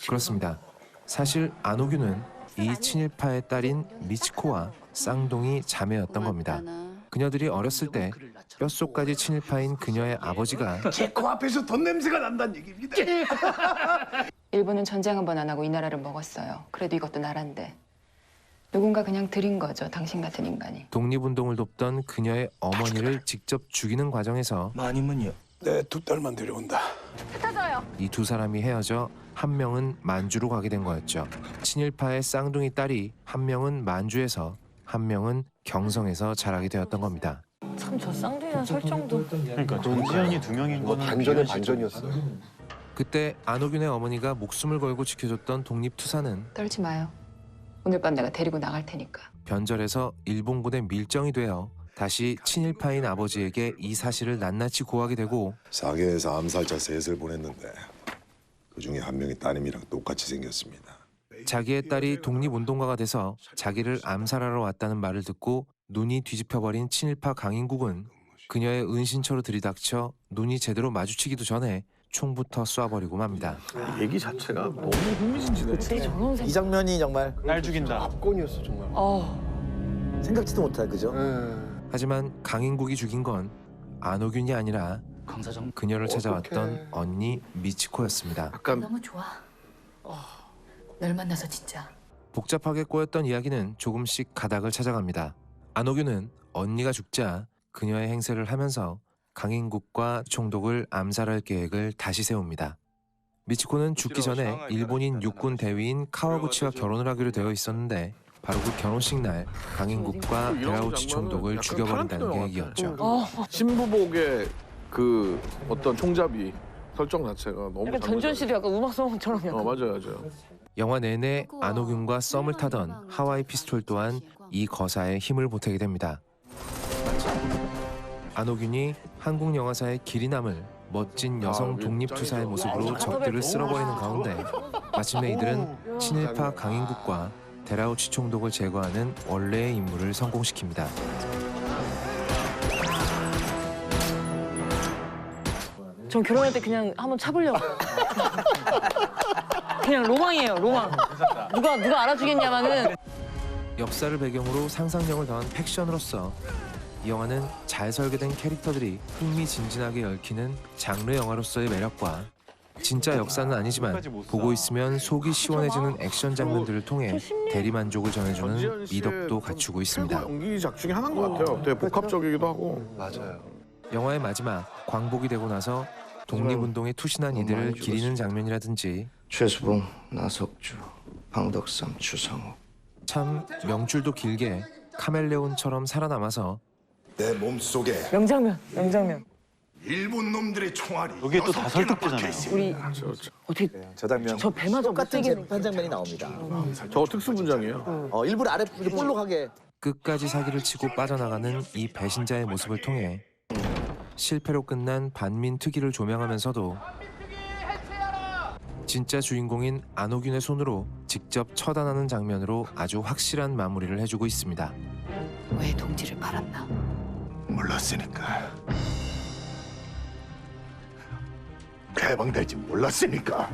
그렇습니다. 사실 안호균은 이 친일파의 딸인 미치코와 쌍둥이 자매였던 겁니다. 그녀들이 어렸을 때 뼛속까지 친일파인 그녀의 아버지가 제 코앞에서 돈 냄새가 난다는 얘기입니다. 일본은 전쟁 한 번 안 하고 이 나라를 먹었어요. 그래도 이것도 나란데. 누군가 그냥 들인 거죠. 당신 같은 인간이. 독립운동을 돕던 그녀의 어머니를 직접 죽이는 과정에서 많이면요. 내 2딸만 데려온다. 흩어져요. 이 2사람이 헤어져 한 명은 만주로 가게 된 거였죠. 친일파의 쌍둥이 딸이 한 명은 만주에서 한 명은 경성에서 자라게 되었던 겁니다. 참 저 쌍둥이란 설정도. 그러니까 전지현이 2명인 거는 반전의 반전이었어요. 그때 안호균의 어머니가 목숨을 걸고 지켜줬던 독립투사는 떨지 마요. 오늘 밤 내가 데리고 나갈 테니까. 변절해서 일본군의 밀정이 되어 다시 친일파인 아버지에게 이 사실을 낱낱이 고하게 되고 상해에서 암살자 3을 보냈는데 그중에 한 명이 따님이랑 똑같이 생겼습니다. 자기의 딸이 독립운동가가 돼서 자기를 암살하러 왔다는 말을 듣고 눈이 뒤집혀버린 친일파 강인국은 그녀의 은신처로 들이닥쳐 눈이 제대로 마주치기도 전에 총부터 쏴버리고 맙니다. 얘기 자체가 너무 흥미진진해. 이 장면이 정말 날 죽인다. 압권이었어 정말. 생각지도 못할 그죠? 하지만 강인국이 죽인 건 안호균이 아니라 그녀를 찾아왔던 언니 미치코였습니다. 너무 좋아. 널 만나서 진짜. 복잡하게 꼬였던 이야기는 조금씩 가닥을 찾아갑니다. 안호균은 언니가 죽자 그녀의 행세를 하면서 강인국과 총독을 암살할 계획을 다시 세웁니다. 미치코는 죽기 전에 일본인 육군 대위인 카와구치와 결혼을 하기로 되어 있었는데 바로 그 결혼식 날 강인국과 데라우치 총독을 죽여버린다는 계획이었죠. 신부복의 그 어떤 총잡이 설정 자체가 너무 약간 전전시대 약간 음악성처럼 약간. 맞아요. 영화 내내 안호균과 썸을 타던 하와이 피스톨 또한 이 거사에 힘을 보태게 됩니다. 안호균이 한국 영화사의 길이 남을 멋진 여성 독립투사의 모습으로 적들을 쓸어버리는 가운데 마침내 이들은 친일파 강인국과 데라우치 총독을 제거하는 원래의 임무를 성공시킵니다. 전 결혼할 때 그냥 한번 차보려고. 그냥 로망이에요, 로망. 누가 알아주겠냐마는. 역사를 배경으로 상상력을 더한 팩션으로서 이 영화는 잘 설계된 캐릭터들이 흥미진진하게 얽히는 장르 영화로서의 매력과 진짜 역사는 아니지만 보고 있으면 속이 시원해지는 액션 장면들을 통해 대리만족을 전해주는 미덕도 갖추고 있습니다. 연기작 중에 하나인 것 같아요. 되게 복합적이기도 하고. 맞아요. 영화의 마지막 광복이 되고 나서 독립운동에 투신한 이들을 기리는 장면이라든지 최수봉, 나석주, 황덕삼, 추상욱. 참 명줄도 길게 카멜레온처럼 살아남아서 내 몸속에 명장면. 일본 놈들의 총알이 여기에 또 다 설득되잖아요. 우리 어떻게 저 장면 저 배마저 똑같은 못생기는 한 장면이 나옵니다. 저 특수 분장이에요. 일부러 아래 볼록하게 끝까지 사기를 치고 빠져나가는 이 배신자의 모습을 통해 실패로 끝난 반민특위를 조명하면서도 진짜 주인공인 안호균의 손으로 직접 처단하는 장면으로 아주 확실한 마무리를 해주고 있습니다. 왜 동지를 팔았나? 몰랐으니까. 해방될지 몰랐으니까.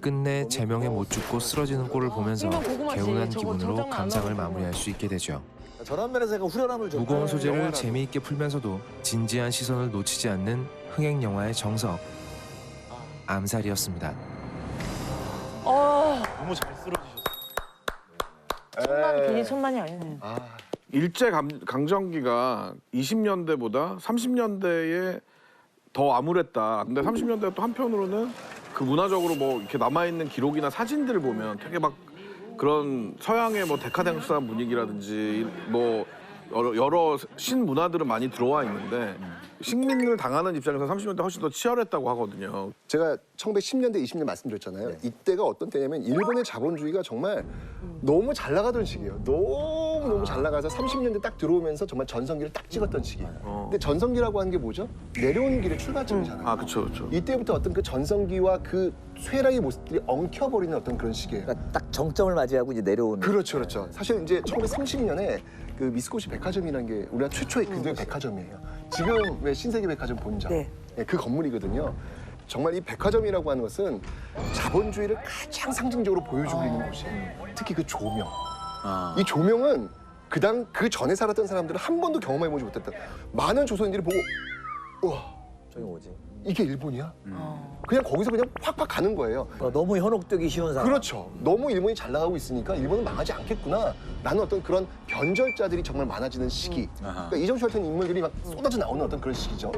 끝내 제명에 못 죽고 쓰러지는 꼴을 보면서 개운한 기분으로 감상을 마무리할 수 있게 되죠. 저런 면에서 약간 후련함을 좀. 무거운 소재를 재미있게 풀면서도 진지한 시선을 놓치지 않는 흥행 영화의 정석, 암살이었습니다. 너무 잘 쓰러지셨어요. 천만 괜히 천만이 아니네. 일제 강점기가 20년대보다 30년대에 더 암울했다. 근데 30년대 또 한편으로는 그 문화적으로 뭐 이렇게 남아있는 기록이나 사진들을 보면 되게 막 그런 서양의 뭐 데카댕스한 분위기라든지 뭐 여러 신문화들은 많이 들어와 있는데 식민을 당하는 입장에서 30년대 훨씬 더 치열했다고 하거든요. 제가 1910년대, 20년 말씀드렸잖아요. 이때가 어떤 때냐면 일본의 자본주의가 정말 너무 잘 나가던 시기예요. 너무 잘 나가서 30년대 딱 들어오면서 정말 전성기를 딱 찍었던 시기예요. 근데 전성기라고 하는 게 뭐죠? 내려오는 길의 출발점이잖아요. 아, 그렇죠. 이때부터 어떤 그 전성기와 그 쇠락의 모습들이 엉켜버리는 어떤 그런 시기예요. 그러니까 딱 정점을 맞이하고 이제 내려오는. 그렇죠. 사실 이제 1930년에 그 미쓰고시 백화점이라는 게 우리나라 최초의 근대 백화점이에요. 지금 왜 신세계 백화점 본점, 그 건물이거든요. 정말 이 백화점이라고 하는 것은 자본주의를 가장 상징적으로 보여주고 있는 곳이에요. 특히 그 조명. 이 조명은 그 전에 살았던 사람들은 한 번도 경험해보지 못했던 많은 조선인들이 보고 우와, 저기 뭐지? 이게 일본이야? 그냥 거기서 그냥 확확 가는 거예요. 너무 현혹되기 쉬운 사람. 그렇죠. 너무 일본이 잘 나가고 있으니까 일본은 망하지 않겠구나. 라는 어떤 그런 변절자들이 정말 많아지는 시기. 그러니까 이정수 같은 인물들이 막 쏟아져 나오는 어떤 그런 시기죠.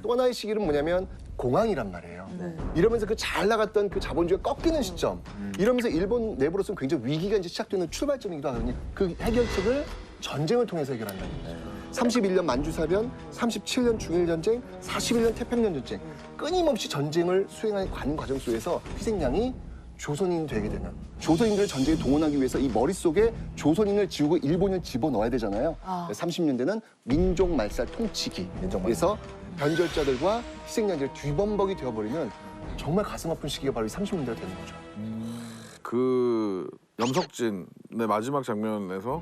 또 하나의 시기는 뭐냐면 공황이란 말이에요. 이러면서 그 잘 나갔던 그 자본주의가 꺾이는 시점. 이러면서 일본 내부로서는 굉장히 위기가 이제 시작되는 출발점이기도 하거든요. 그 해결책을 전쟁을 통해서 해결한다는 거죠. 31년 만주사변, 37년 중일전쟁, 41년 태평양전쟁. 끊임없이 전쟁을 수행하는 과정 속에서 희생양이 조선인이 되게 되는. 조선인들을 전쟁에 동원하기 위해서 이 머릿속에 조선인을 지우고 일본인을 집어넣어야 되잖아요. 30년대는 민족 말살 통치기. 그래서 변절자들과 희생양들의 뒤범벅이 되어버리는 정말 가슴 아픈 시기가 바로 이 30년대가 되는 거죠. 그 염석진의 마지막 장면에서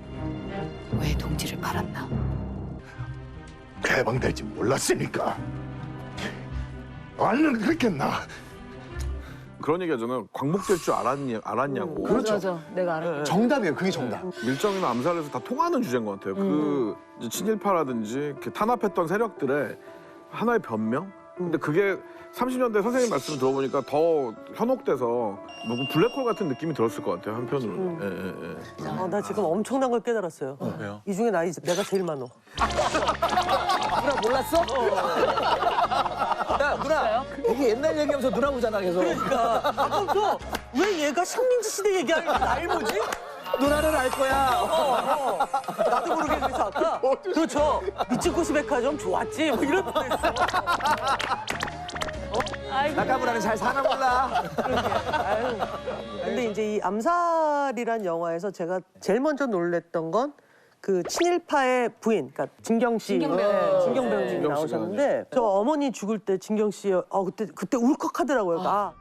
왜 동지를 팔았나? 개방될지 몰랐으니까. 얼른 그랬겠나. 그런 얘기 하잖아요. 광복될 줄 알았냐고. 그렇죠. 맞아. 내가 알아. 정답이에요. 그게 정답. 밀정이나 암살에서 다 통하는 주제인 것 같아요. 그 이제 친일파라든지 이렇게 탄압했던 세력들의 하나의 변명? 근데 그게 30년대 선생님 말씀 들어보니까 더 현혹돼서 뭐 블랙홀 같은 느낌이 들었을 것 같아요. 한편으로는. 나 지금 엄청난 걸 깨달았어요. 왜요? 이 중에 내가 제일 많어. 누나 몰랐어? 야, 누나. 이게 옛날 얘기하면서 누나 보잖아, 계속. 그러니까. 아까부터 왜 얘가 식민지 시대 얘기하니까 날 보지? 누나는 알 거야. 나도 모르게 그래서 아까 그렇죠. 미츠코시 백화점 좋았지? 뭐 이런 거 했어. 나까보라는 잘 사나 몰라. 근데 이제 이 암살이란 영화에서 제가 제일 먼저 놀랬던 건 그 친일파의 부인, 그러니까 진경 씨, 진경 배우님이 나오셨는데 저 어머니 죽을 때 진경 씨, 그때 울컥하더라고요.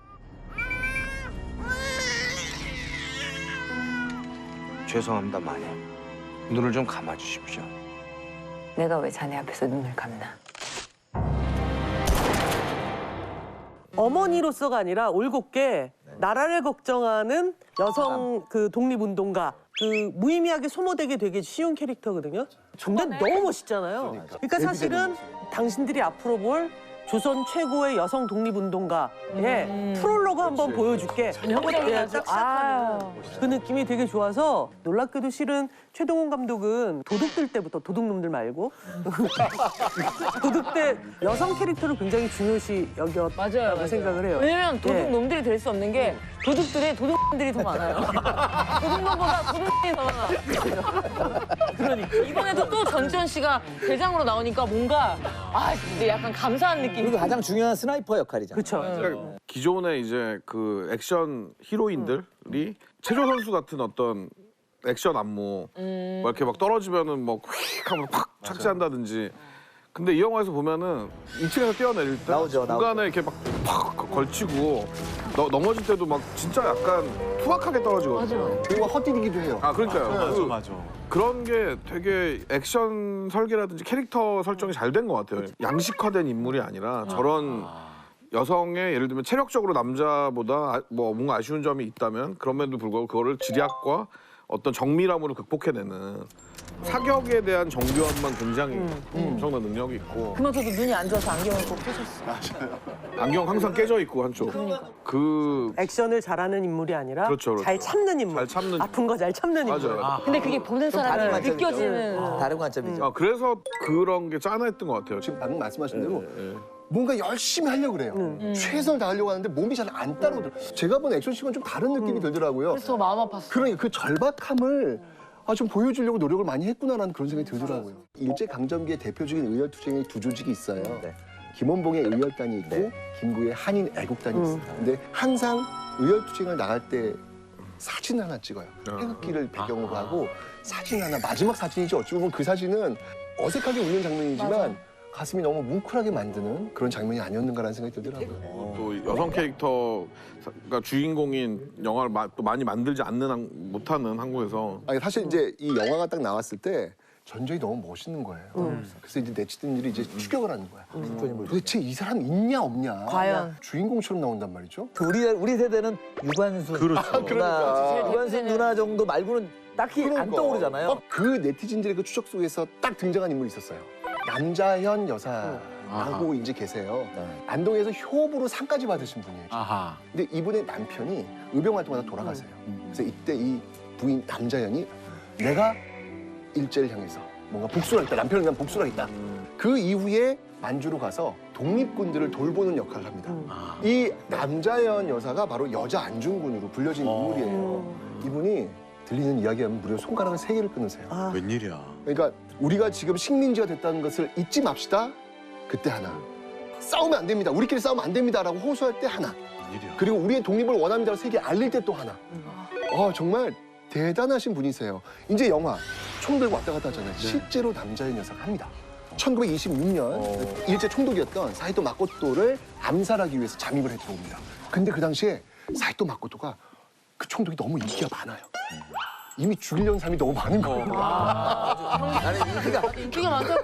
죄송합니다, 마녀. 눈을 좀 감아주십시오. 내가 왜 자네 앞에서 눈을 감나? 어머니로서가 아니라 올곧게 나라를 걱정하는 여성 그 독립운동가, 그 무의미하게 소모되게 되게 쉬운 캐릭터거든요. 근데 너무 멋있잖아요. 그러니까 사실은 당신들이 앞으로 볼 조선 최고의 여성 독립운동가의 프롤로그 한번 보여줄게. 그 느낌이 되게 좋아서 놀랍게도 실은 최동원 감독은 도둑들 때부터 도둑놈들 말고 도둑 때 여성 캐릭터를 굉장히 중요시 여겼다고 생각을 해요. 왜냐면 도둑놈들이 될 수 없는 게 도둑들이 도둑놈들이 더 많아요. 도둑놈보다 도둑놈이 더 많아. 그러니까 이번에도 또 전지현 씨가 대장으로 나오니까 뭔가 근데 약간 감사한 느낌. 그리고 가장 중요한 스나이퍼 역할이잖아. 그렇죠. 기존의 이제 그 액션 히로인들이 체조 선수 같은 어떤 액션 안무 뭐 이렇게 막 떨어지면은 뭐 휙 하면 팍 착지한다든지. 근데 이 영화에서 보면은 2층에서 뛰어내릴 때 중간에 이렇게 막 팍 걸치고 넘어질 때도 막 진짜 약간 투박하게 떨어지거든요. 그리고 헛디디기도 해요. 그러니까요. 맞아. 그런 게 되게 액션 설계라든지 캐릭터 설정이 잘 된 것 같아요. 양식화된 인물이 아니라 저런 여성의 예를 들면 체력적으로 남자보다 뭐 뭔가 아쉬운 점이 있다면 그럼에도 불구하고 그거를 지략과 어떤 정밀함으로 극복해내는 사격에 대한 정교함만 굉장히 엄청난 능력이 있고 그만둬도 눈이 안 좋아서 안경을 꼭 쓰셨어요. 안경 항상 깨져 있고 한쪽. 그 액션을 잘하는 인물이 아니라 그렇죠, 그렇죠. 잘 참는 인물. 잘 참는 아픈 거 잘 참는 인물. 맞아요. 근데 그게 보는 사람에 느껴지는. 다른 관점이죠. 그래서 그런 게 짠했던 것 같아요. 지금 방금 말씀하신 대로 뭔가 열심히 하려고 그래요. 최선을 다하려고 하는데 몸이 잘 안 따라오더라고요. 제가 본 액션씬은 좀 다른 느낌이 들더라고요. 그래서 마음 아팠어. 그러니까 그 절박함을 좀 보여주려고 노력을 많이 했구나라는 그런 생각이 들더라고요. 일제강점기의 대표적인 의열투쟁의 두 조직이 있어요. 김원봉의 의열단이 있고 김구의 한인 애국단이 있습니다. 근데 항상 의열투쟁을 나갈 때 사진 하나 찍어요. 태극기를 배경으로 하고 사진 하나, 마지막 사진이죠. 어찌 보면 그 사진은 어색하게 웃는 장면이지만 가슴이 너무 뭉클하게 만드는 그런 장면이 아니었는가라는 생각이 들더라고요. 또 여성 캐릭터가 주인공인 영화를 또 많이 만들지 않는 못하는 한국에서 아니 사실 이제 이 영화가 딱 나왔을 때 전쟁이 너무 멋있는 거예요. 그래서 이제 네티즌들이 이제 추격을 하는 거야. 도대체 이 사람 있냐 없냐. 과연. 주인공처럼 나온단 말이죠. 우리 세대는 유관순 그렇죠. 누나, 유관순 누나 정도 말고는 딱히 안 떠오르잖아요. 그 네티즌들의 그 추적 속에서 딱 등장한 인물이 있었어요. 남자현 여사라고 이제 계세요. 안동에서 효부로 상까지 받으신 분이에요. 근데 이분의 남편이 의병 활동하다 돌아가세요. 그래서 이때 이 부인 남자현이 내가 일제를 향해서 뭔가 복수를 하겠다. 남편을 위한 복수를 하겠다. 그 이후에 만주로 가서 독립군들을 돌보는 역할을 합니다. 이 남자현 여사가 바로 여자 안중근으로 불려진 인물이에요. 이분이 들리는 이야기하면 무려 손가락을 3개를 끊으세요. 웬일이야. 그러니까 우리가 지금 식민지가 됐다는 것을 잊지 맙시다. 그때 하나. 싸우면 안 됩니다. 우리끼리 싸우면 안 됩니다라고 호소할 때 하나. 웬일이야. 그리고 우리의 독립을 원합니다라고 세계에 알릴 때 또 하나. 정말 대단하신 분이세요. 이제 영화 총 들고 왔다 갔다 하잖아요. 실제로 남자의 녀석을 합니다. 1926년 일제 총독이었던 사이토 마코토를 암살하기 위해서 잠입을 해 들어옵니다. 근데 그 당시에 사이토 마코토가 그 총독이 너무 인기가 많아요. 이미 죽이려는 사람이 너무 많은 거예요. 인기가 많다고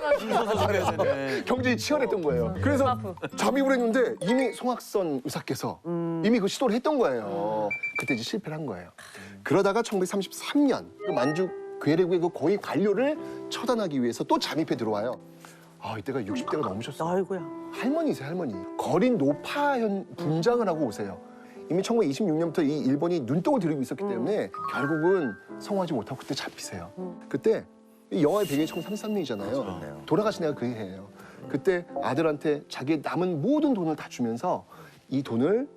경쟁이 치열했던 거예요. 그래서 잠입을 했는데 이미 송악선 의사께서 이미 그 시도를 했던 거예요. 그때 이제 실패를 한 거예요. 그러다가 1933년 그 만주 괴뢰국의 그 고위 관료를 처단하기 위해서 또 잠입해 들어와요. 이때가 60대가 넘으셨어요. 아이고야. 할머니세요, 할머니. 거린 노파현 분장을 하고 오세요. 이미 1926년부터 이 일본이 눈독을 들이고 있었기 때문에 결국은 성공하지 못하고 그때 잡히세요. 그때 이 영화의 배경이 1933년이잖아요. 돌아가신 애가 그 해예요. 그때 아들한테 자기의 남은 모든 돈을 다 주면서 이 돈을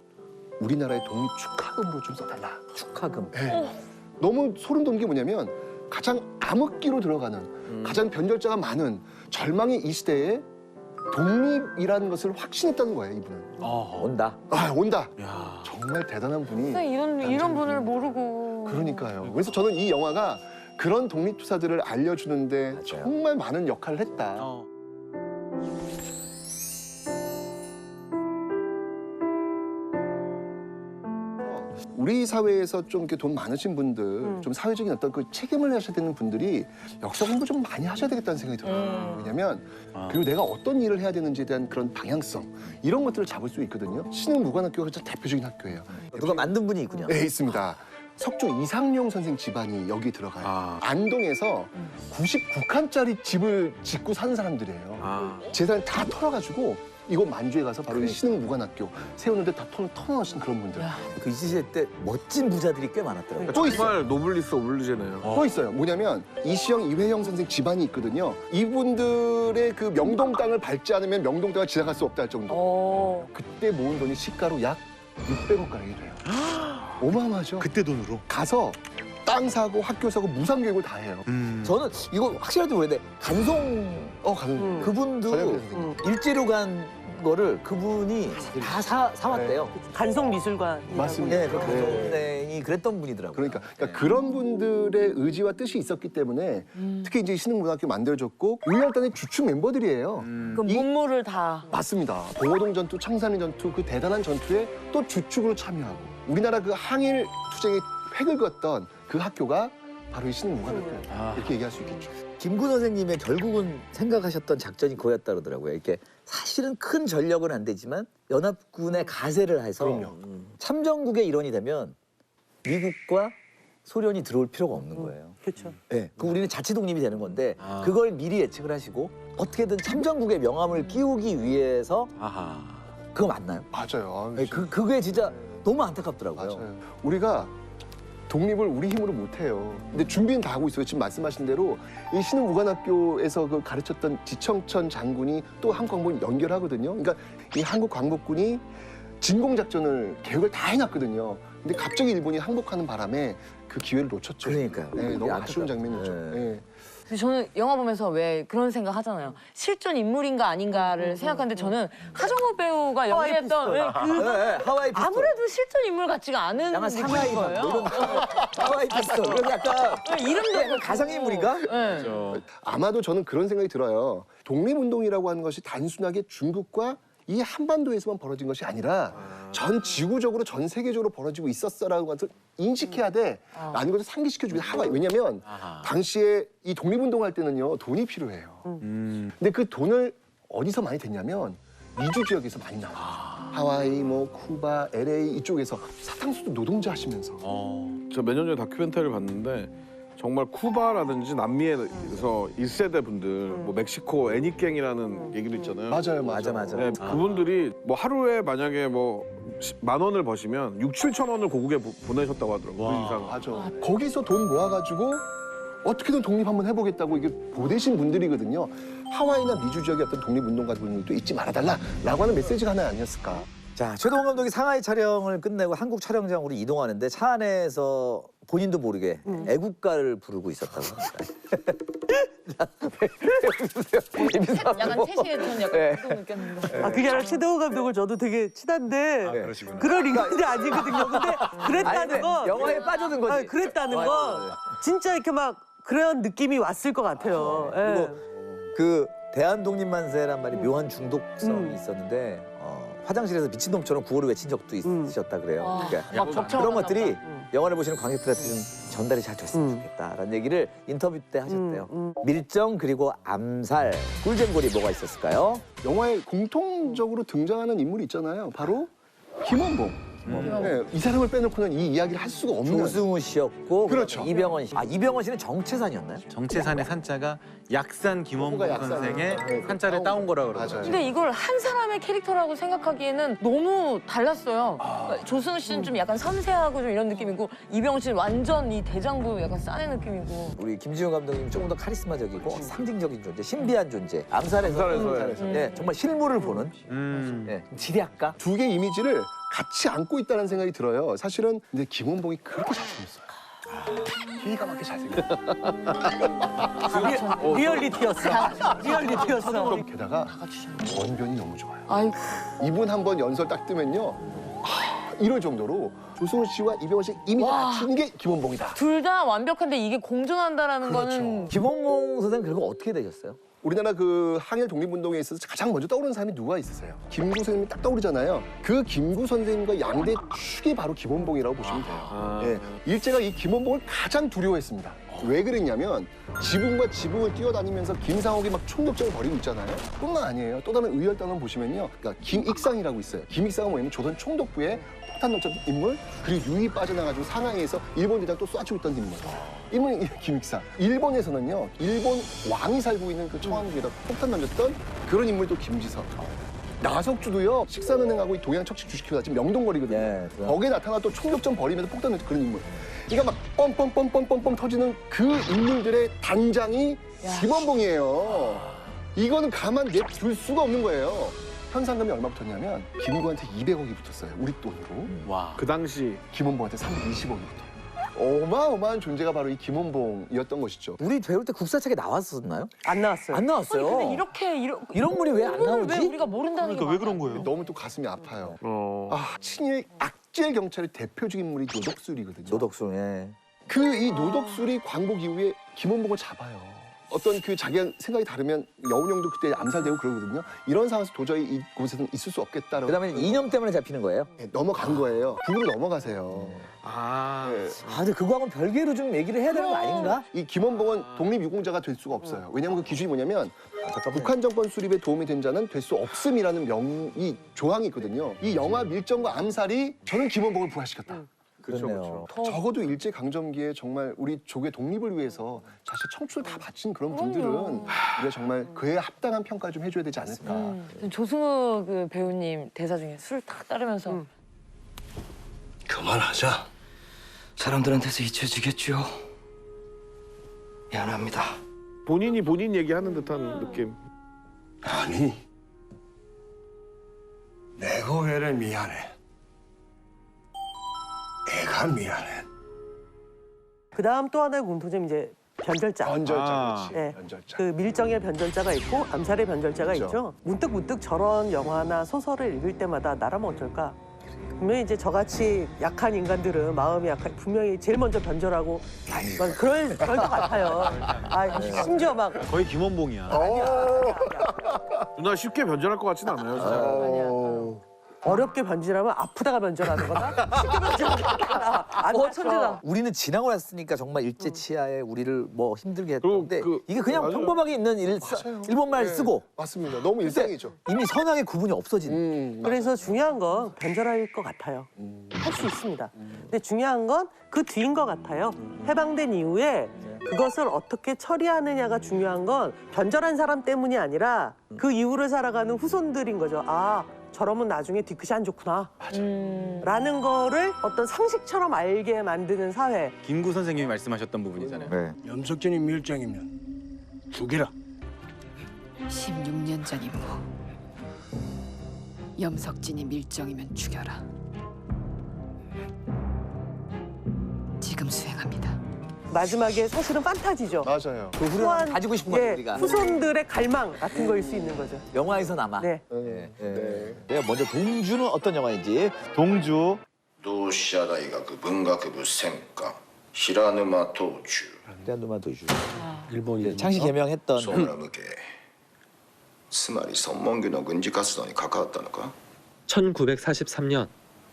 우리나라의 독립 축하금으로 좀 써달라. 축하금. 네. 너무 소름 돋는 게 뭐냐면 가장 암흑기로 들어가는 가장 변절자가 많은 절망의 이 시대에 독립이라는 것을 확신했다는 거예요, 이분은. 온다. 온다. 정말 대단한 분이. 이런 분을 모르고. 그러니까요. 그래서 저는 이 영화가 그런 독립투사들을 알려주는데 정말 많은 역할을 했다. 우리 사회에서 좀 이렇게 돈 많으신 분들, 좀 사회적인 어떤 그 책임을 하셔야 되는 분들이 역사 공부 좀 많이 하셔야 되겠다는 생각이 들어요. 왜냐면 그리고 내가 어떤 일을 해야 되는지에 대한 그런 방향성 이런 것들을 잡을 수 있거든요. 신흥무관학교가 진짜 대표적인 학교예요. 누가 만든 분이 있군요. 네, 있습니다. 석조 이상용 선생 집안이 여기 들어가요. 안동에서 99칸짜리 집을 짓고 사는 사람들이에요. 재산을 다 털어가지고 이곳 만주에 가서 바로 이 신흥무관학교 세우는데 다 털어놓으신 그런 분들. 그 이 시대 때 멋진 부자들이 꽤 많았더라고요. 또 있어요. 정말 노블리스 오블리제네요. 또 있어요. 뭐냐면 이시영, 이회영 선생 집안이 있거든요. 이분들의 그 명동 땅을 밟지 않으면 명동 땅을 지나갈 수 없다 할 정도. 그때 모은 돈이 시가로 약 600억가량이 돼요. 어마어마하죠. 그때 돈으로? 가서 땅 사고 학교 사고 무상 교육을 다 해요. 저는 이거 확실한지 모르겠는데 간송 그분도 일제로 간 거를 그분이 다 사왔대요. 간송미술관. 맞습니다. 네, 그 간송생이 그랬던 분이더라고요. 그러니까 그런 분들의 의지와 뜻이 있었기 때문에 특히 이제 신흥문학교 만들어졌고 의열단의 주축 멤버들이에요. 그 문물을 다. 맞습니다. 봉오동 전투, 청산리 전투 그 대단한 전투에 또 주축으로 참여하고 우리나라 그 항일 투쟁의 획을 그었던 그 학교가 바로 이 신흥문학교 이렇게 얘기할 수 있겠죠. 김구 선생님의 결국은 생각하셨던 작전이 그거였다 그러더라고요. 이렇게 사실은 큰 전력은 안 되지만 연합군의 가세를 해서 참전국의 일원이 되면 미국과 소련이 들어올 필요가 없는 거예요. 그렇죠. 네, 그럼 우리는 자치 독립이 되는 건데 그걸 미리 예측을 하시고 어떻게든 참전국의 명함을 끼우기 위해서 그거 맞나요? 맞아요. 네, 그게 진짜 너무 안타깝더라고요. 맞아요. 우리가 독립을 우리 힘으로 못해요. 근데 준비는 다 하고 있어요. 지금 말씀하신 대로 이 신흥무관학교에서 그 가르쳤던 지청천 장군이 또 한국항복을 연결하거든요. 그러니까 이 한국광복군이 진공작전을 계획을 다 해놨거든요. 근데 갑자기 일본이 항복하는 바람에 그 기회를 놓쳤죠. 그러니까요. 네, 너무 아쉬운 장면이었죠. 네. 근데 저는 영화 보면서 왜 그런 생각 하잖아요. 실존 인물인가 아닌가를 생각하는데 저는 하정우 배우가 연기했던 하와이 피스톨. 아무래도 실존 인물 같지가 않은 약간 상하이 느낌인 거예요. 이런 하와이 피스톨. 그래서 약간 이름도 가상인물인가? 네. 아마도 저는 그런 생각이 들어요. 독립운동이라고 하는 것이 단순하게 중국과 이 한반도에서만 벌어진 것이 아니라 전 지구적으로 전 세계적으로 벌어지고 있었어라는 것을 인식해야 돼라는 것을 상기시켜주기 위해 하와이. 왜냐하면 당시에 이 독립운동할 때는요 돈이 필요해요. 근데 그 돈을 어디서 많이 됐냐면 미주 지역에서 많이 나와요. 하와이, 뭐 쿠바, LA 이쪽에서 사탕수수 노동자 하시면서. 저 몇 년 전에 다큐멘터리를 봤는데 정말 쿠바라든지 남미에서 1세대 분들, 뭐 멕시코 애니갱이라는 얘기도 있잖아요. 맞아요. 네, 그분들이 뭐 하루에 만약에 뭐 10,000원을 버시면 6-7천 원을 고국에 보내셨다고 하더라고요. 그 이상. 맞아. 거기서 돈 모아가지고 어떻게든 독립 한번 해보겠다고 이게 보내신 분들이거든요. 하와이나 미주 지역의 어떤 독립운동가분들도 잊지 말아달라라고 하는 메시지가 하나 아니었을까. 자, 최동원 감독이 상하이 촬영을 끝내고 한국 촬영장으로 이동하는데 차 안에서 본인도 모르게 애국가를 부르고 있었다고 합니다. 약간 태시에 전 약간 그거 느꼈는데. 그게 아니라 최동원 감독을 저도 되게 친한데 그러시구나. 그럴 인간이 아니거든요. 근데 그랬다는 건 영화에 빠져든 거지. 그랬다는 건 진짜 이렇게 막 그런 느낌이 왔을 것 같아요. 그리고 그 대한독립만세란 말이 묘한 중독성이 있었는데 화장실에서 미친놈처럼 구호를 외친 적도 있으셨다 그래요. 그러니까 그런 것들이 영화를 보시는 관객들한테 좀 전달이 잘 됐으면 좋겠다라는 얘기를 인터뷰 때 하셨대요. 밀정 그리고 암살, 꿀잼골이 뭐가 있었을까요? 영화에 공통적으로 등장하는 인물이 있잖아요. 바로 김원봉. 네, 이 사람을 빼놓고는 이 이야기를 할 수가 없는. 조승우 씨였고 그렇죠. 이병헌 씨. 이병헌 씨는 정체산이었나요? 정체산의 산자가 약산 김원봉 선생의 한자를 따온 거라 그러죠. 근데 이걸 한 사람의 캐릭터라고 생각하기에는 너무 달랐어요. 그러니까 조승우 씨는 좀 약간 섬세하고 좀 이런 느낌이고 이병헌 씨는 완전 이 대장부 약간 싸의 느낌이고. 우리 김지훈 감독님 조금 더 카리스마적이고 상징적인 존재, 신비한 존재. 암살에서 네, 정말 실물을 보는 네, 지략가. 두 개의 이미지를 같이 안고 있다는 생각이 들어요. 사실은 근데 김원봉이 그렇게 잘생겼어요. 기가 막히게 잘생겼어요. 리얼리티였어. 리얼리티였어. 게다가 원변이 너무 좋아요. 아이고. 이분 한번 연설 딱 뜨면요. 이럴 정도로 조승우 씨와 이병헌 씨 이미 맞춘 게 김원봉이다. 둘 다 완벽한데 이게 공존한다라는 거는. 김원봉 선생님 결국 어떻게 되셨어요? 우리나라 그 항일 독립운동에 있어서 가장 먼저 떠오르는 사람이 누가 있으세요? 김구 선생님이 딱 떠오르잖아요. 그 김구 선생님과 양대 축이 바로 김원봉이라고 보시면 돼요. 예, 일제가 이 김원봉을 가장 두려워했습니다. 왜 그랬냐면 지붕과 지붕을 뛰어다니면서 김상옥이 막 총격전을 벌이고 있잖아요. 뿐만 아니에요. 또 다른 의열단원 보시면요. 그러니까 김익상이라고 있어요. 김익상은 뭐냐면 조선 총독부의 폭탄 넣었던 인물, 그리고 유이 빠져나가지고 상하이에서 일본 대장 또 쏴주고 있던 인물. 이분이 김익상. 일본에서는요, 일본 왕이 살고 있는 그 청왕궁에다 폭탄 던졌던 그런 인물도 김지석. 나석주도요, 식산은행하고 이 동양 척식 주식회사 지금 명동거리거든요. 네, 거기에 나타나 또 총격전 벌이면서 폭탄 던졌던 그런 인물. 그러니까 막 뻔뻔뻔뻔뻔 터지는 그 인물들의 단장이 김원봉이에요. 이거는 가만 냅둘 수가 없는 거예요. 현상금이 얼마 붙었냐면 김구한테 200억이 붙었어요. 우리 돈으로. 와. 그 당시 김원봉한테 320억이 붙어요. 어마어마한 존재가 바로 이 김원봉이었던 것이죠. 우리 배울 때 국사책에 나왔었나요? 안 나왔어요. 안 나왔어요. 아니 근데 이렇게 이런 분이 왜 안 나오지? 왜 우리가 모른다는 게 왜 그런 거예요? 너무 또 가슴이 아파요. 친일 악질 경찰의 대표적인 인물이 노덕술이거든요. 노덕술, 예. 그 이 노덕술이 광복 이후에 김원봉을 잡아요. 어떤 그 자기가 생각이 다르면 여운형도 그때 암살되고 그러거든요. 이런 상황에서 도저히 이곳에서는 있을 수 없겠다라고. 그다음에 이념 때문에 잡히는 거예요? 네, 넘어간 거예요. 북으로 넘어가세요. 네. 근데 그거하고는 별개로 좀 얘기를 해야 되는 거 아닌가? 이 김원봉은 독립유공자가 될 수가 없어요. 왜냐하면 그 기준이 뭐냐면 북한 정권 수립에 도움이 된 자는 될 수 없음이라는 이 조항이 있거든요. 이 영화 밀정과 암살이 저는 김원봉을 부활시켰다. 그렇네요. 적어도 일제 강점기에 정말 우리 족의 독립을 위해서 자식 청춘을 다 바친 그런 분들은 우리가 정말 그에 합당한 평가 좀 해줘야 되지 않을까. 조승우 그 배우님 대사 중에 술 딱 따르면서 그만하자. 사람들한테서 잊혀지겠죠. 미안합니다. 본인이 본인 얘기하는 듯한 느낌. 아니, 내가 왜 미안해? 애가 미안해. 그다음 또 하나의 공통점이 이제 변절자. 변절자, 그렇지. 네. 변절자. 그 밀정의 변절자가 있고 암살의 변절자가 그렇죠. 있죠. 문득 저런 영화나 소설을 읽을 때마다 나라면 어쩔까? 분명히 이제 저같이 약한 인간들은 마음이 약한 분명히 제일 먼저 변절하고 막 그럴 것 같아요. 심지어 막 거의 김원봉이야. 누나 쉽게 변절할 것 같진 않아요, 진짜. 어렵게 변질하면 아프다가 변절하는 거다. 쉽게 변질하는 거다. 천재다. 우리는 지나고 났으니까 정말 일제 치하에 우리를 뭐 힘들게 했는데 이게 그냥 맞아요. 평범하게 있는 일본말 네, 쓰고 맞습니다. 너무 일상이죠. 이미 선악의 구분이 없어진. 그래서 중요한 건 변절할 것 같아요. 할 수 있습니다. 근데 중요한 건 그 뒤인 것 같아요. 해방된 이후에 그것을 어떻게 처리하느냐가 중요한 건 변절한 사람 때문이 아니라 그 이후를 살아가는 후손들인 거죠. 아, 저러면 나중에 뒤끝이 안 좋구나. 라는 거를 어떤 상식처럼 알게 만드는 사회. 김구 선생님이 말씀하셨던 부분이잖아요. 염석진이 밀정이면 죽이라. 16년 전 임무. 염석진이 밀정이면 죽여라. 지금 수행합니다. 마지막에 사실은 판타지죠. 맞아요. 그 후련 가지고 싶은 거죠, 우리가. 후손들의 갈망 같은 거일 수 있는 거죠. 영화에서나마. 네. 내가 먼저 동주는 어떤 영화인지. 동주. 同志社大学文学部専科平沼東中 대한누마 도주. 일본이 창시 개명했던. 総村向けつまり孫文義の軍事活動に関わったのか 1943년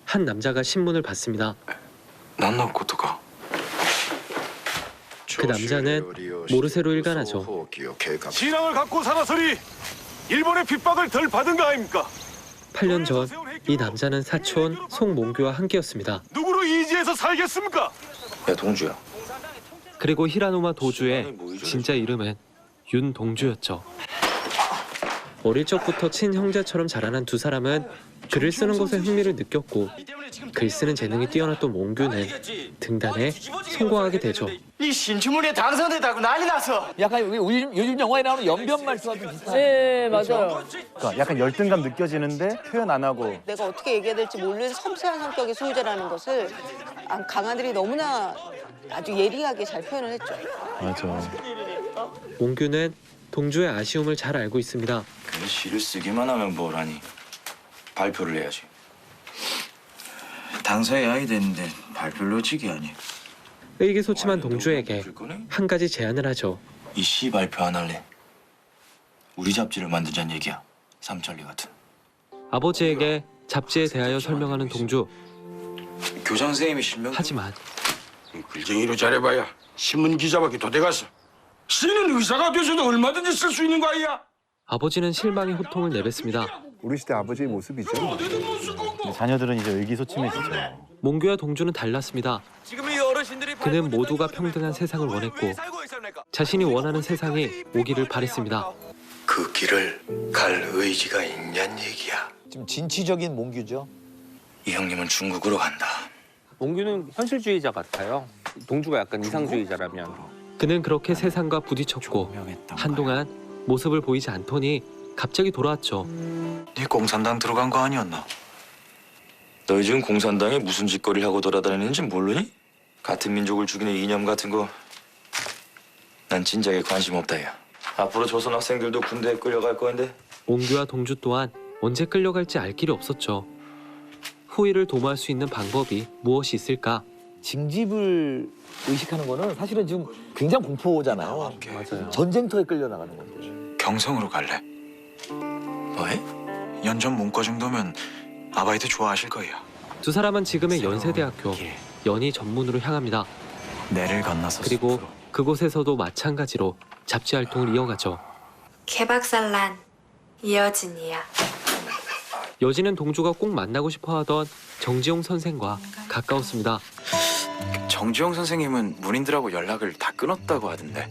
한 남자가 신문을 받습니다. 何のことか 그 남자는 모르쇠로 일관하죠. 신앙을 갖고 살아서리 일본의 핍박을 덜 받은 거 아닙니까? 8년 전 이 남자는 사촌 송몽규와 함께였습니다. 누구로 이지해서 살겠습니까? 야 동주야 그리고 히라노마 도주의 진짜 이름은 윤동주였죠. 어릴 적부터 친형제처럼 자라난 두 사람은 글을 쓰는 것에 흥미를 느꼈고 글 쓰는 재능이 뛰어났던 몽규는 등단에 성공하게 되죠. 이 신춘문예 당선됐다고 난리 났어. 약간 요즘 영화에 나오는 연변 말씀과 좀 비슷한. 네, 맞아요. 그러니까 약간 열등감 느껴지는데 표현 안 하고. 내가 어떻게 얘기해야 될지 모르는 섬세한 성격의 소유자라는 것을 강아들이 너무나 아주 예리하게 잘 표현을 했죠. 맞아. 몽규는 동주의 아쉬움을 잘 알고 있습니다. 그 시를 쓰기만 하면 뭘 하니 발표를 해야지 당사의 아이 됐는데 발표를 놓치기 아니 의기소침한 동주에게 한 가지 제안을 하죠. 이 시 발표 안 할래 우리 잡지를 만들자는 얘기야 삼천리 같은 아버지에게 잡지에 대하여 설명하는 동주. 교장 선생님이 실명 하지만 글쟁이로 잘해봐야 신문 기자밖에 도대가서 시는 의사가 돼서도 얼마든지 쓸 수 있는 거 아니야? 아버지는 실망의 호통을 내뱉습니다. 우리 시대 아버지의 모습이죠. 자녀들은 이제 의기소침해지죠. 몽규와 동주는 달랐습니다. 그는 모두가 평등한 세상을 원했고 자신이 원하는 세상이 오기를 바랬습니다. 그 길을 갈 의지가 있냔 얘기야 좀 진취적인 몽규죠. 이 형님은 중국으로 간다 몽규는 현실주의자 같아요. 동주가 약간 이상주의자라면. 그는 그렇게 세상과 부딪혔고 한동안 모습을 보이지 않더니 갑자기 돌아왔죠. 네 공산당 들어간 거 아니었나? 너희 지금 공산당에 무슨 짓거리를 하고 돌아다니는지 모르니? 같은 민족을 죽이는 이념 같은 거 난 진작에 관심 없다 야 앞으로 조선 학생들도 군대에 끌려갈 거인데 몽규와 동주 또한 언제 끌려갈지 알 길이 없었죠. 후위를 도모할 수 있는 방법이 무엇이 있을까? 징집을 의식하는 거는 사실은 지금 굉장히 공포잖아요. 맞아요. 전쟁터에 끌려나가는 건데. 경성으로 갈래? 뭐해? 연전 문과 정도면 아바이도 좋아하실 거야. 두 사람은 지금의 연세대학교 연희 전문으로 향합니다. 내를 건너서 그리고 그곳에서도 마찬가지로 잡지 활동을 이어가죠. 개박살난 이어진이야. 여진은 동주가 꼭 만나고 싶어 하던 정지용 선생과 가까웠습니다. 정지용 선생님은 문인들하고 연락을 다 끊었다고 하던데.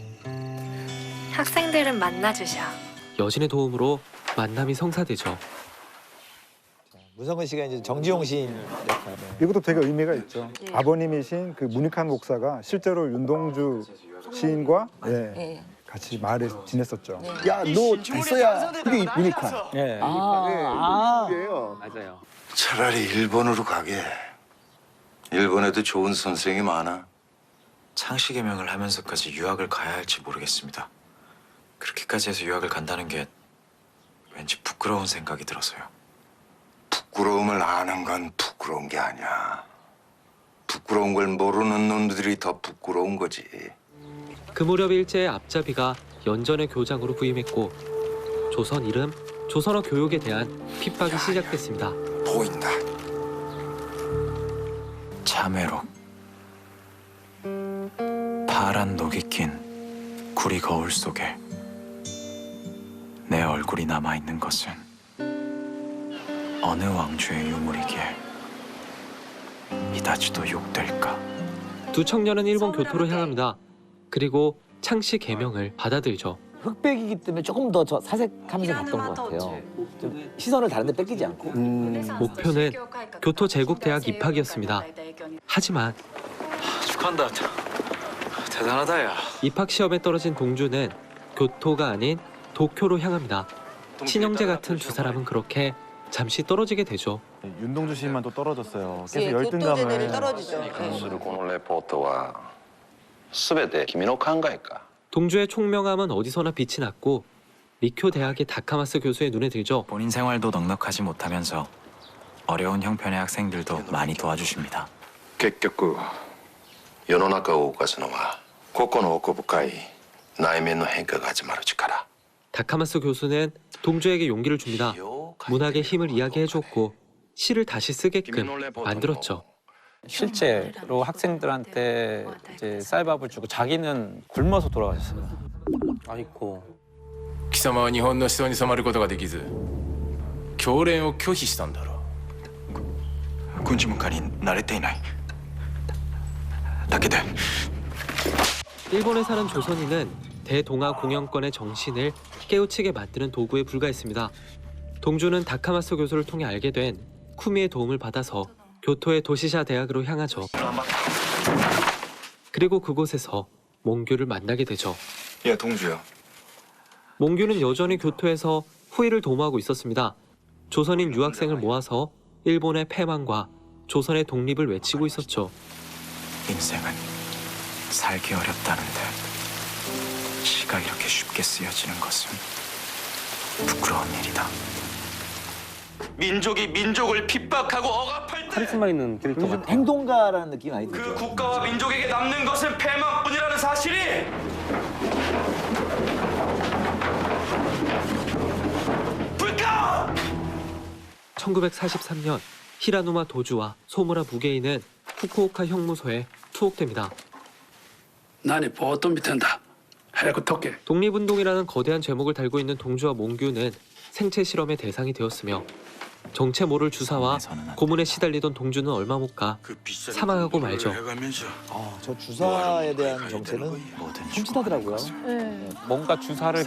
학생들은 만나주셔. 여진의 도움으로 만남이 성사되죠. 문성근 씨가 이제 정지용 시인 역할을. 이것도 되게 의미가 있죠. 아버님이신 그 문익환 목사가 실제로 윤동주 시인과 같이 마을에 지냈었죠. 야, 너 잘 써야 그게 문익환. 예. 맞아요. 차라리 일본으로 가게. 일본에도 좋은 선생이 많아. 창씨 개명을 하면서까지 유학을 가야 할지 모르겠습니다. 그렇게까지 해서 유학을 간다는 게 왠지 부끄러운 생각이 들어서요. 부끄러움을 아는 건 부끄러운 게 아니야. 부끄러운 걸 모르는 놈들이 더 부끄러운 거지. 그 무렵 일제의 앞잡이가 연전의 교장으로 부임했고 조선 이름, 조선어 교육에 대한 핍박이 시작됐습니다. 보인다. 참외록. 파란 녹이 낀 구리 거울 속에 내 얼굴이 남아있는 것은 어느 왕조의 유물이기에 이다지도 욕될까. 두 청년은 일본 교토로 향합니다. 그리고 창씨 개명을 받아들이죠. 흑백이기 때문에 조금 더 저 사색하면서 갔던 것 같아요. 좀 시선을 다른 데 뺏기지 않고. 목표는 교토 제국대학 입학이었습니다. 하지만 축하한다. 대단하다 야. 입학 시험에 떨어진 동주는 교토가 아닌 도쿄로 향합니다. 친형제 같은 두 사람은 그렇게 잠시 떨어지게 되죠. 윤동주 씨만 또 떨어졌어요. 계속 예, 교토제대를 열등감을. 떨어지죠. 동주의 총명함은 어디서나 빛이 났고 리쿄 대학의 다카마스 교수의 눈에 들죠. 본인 생활도 넉넉하지 못하면서 어려운 형편의 학생들도 많이 도와주십니다. 結局世の中を動かすのは個々の奥深い内面の変化が始まる力。 다카마스 교수는 동주에게 용기를 줍니다. 문학의 힘을 이야기해줬고 시를 다시 쓰게끔 만들었죠. 실제로 학생들한테 이제 쌀밥을 주고 자기는 굶어서 돌아가셨어요. 아이고. 貴様は日本の思想に染まることができず教練を拒否したんだろう。軍事文化に慣れていない。だけで 일본에 사는 조선인은 대동아 공영권의 정신을 깨우치게 만드는 도구에 불과했습니다. 동주는 다카마스 교수를 통해 알게 된 쿠미의 도움을 받아서 교토의 도시샤 대학으로 향하죠. 그리고 그곳에서 몽규를 만나게 되죠. 야, 동주야. 몽규는 여전히 교토에서 후일을 도모하고 있었습니다. 조선인 유학생을 모아서 일본의 패망과 조선의 독립을 외치고 있었죠. 인생은 살기 어렵다는데 시가 이렇게 쉽게 쓰여지는 것은 부끄러운 일이다. 민족이 민족을 핍박하고 억압할 때 카리스마 있는 캐릭터 같아요. 행동가라는 느낌 많이 들죠. 그 국가와 민족에게 남는 것은 패망뿐이라는 사실이 불가! 1943년 히라노마 도주와 소무라 무게이는 후쿠오카 형무소에 투옥됩니다. 나니 보통 밑엔다. 해고 토끼. 독립운동이라는 거대한 제목을 달고 있는 동주와 몽규는 생체 실험의 대상이 되었으며 정체 모를 주사와 고문에 시달리던 동주는 얼마 못 가 사망하고 말죠. 저 주사에 대한 정체는 훔치다더라고요. 뭔가 주사를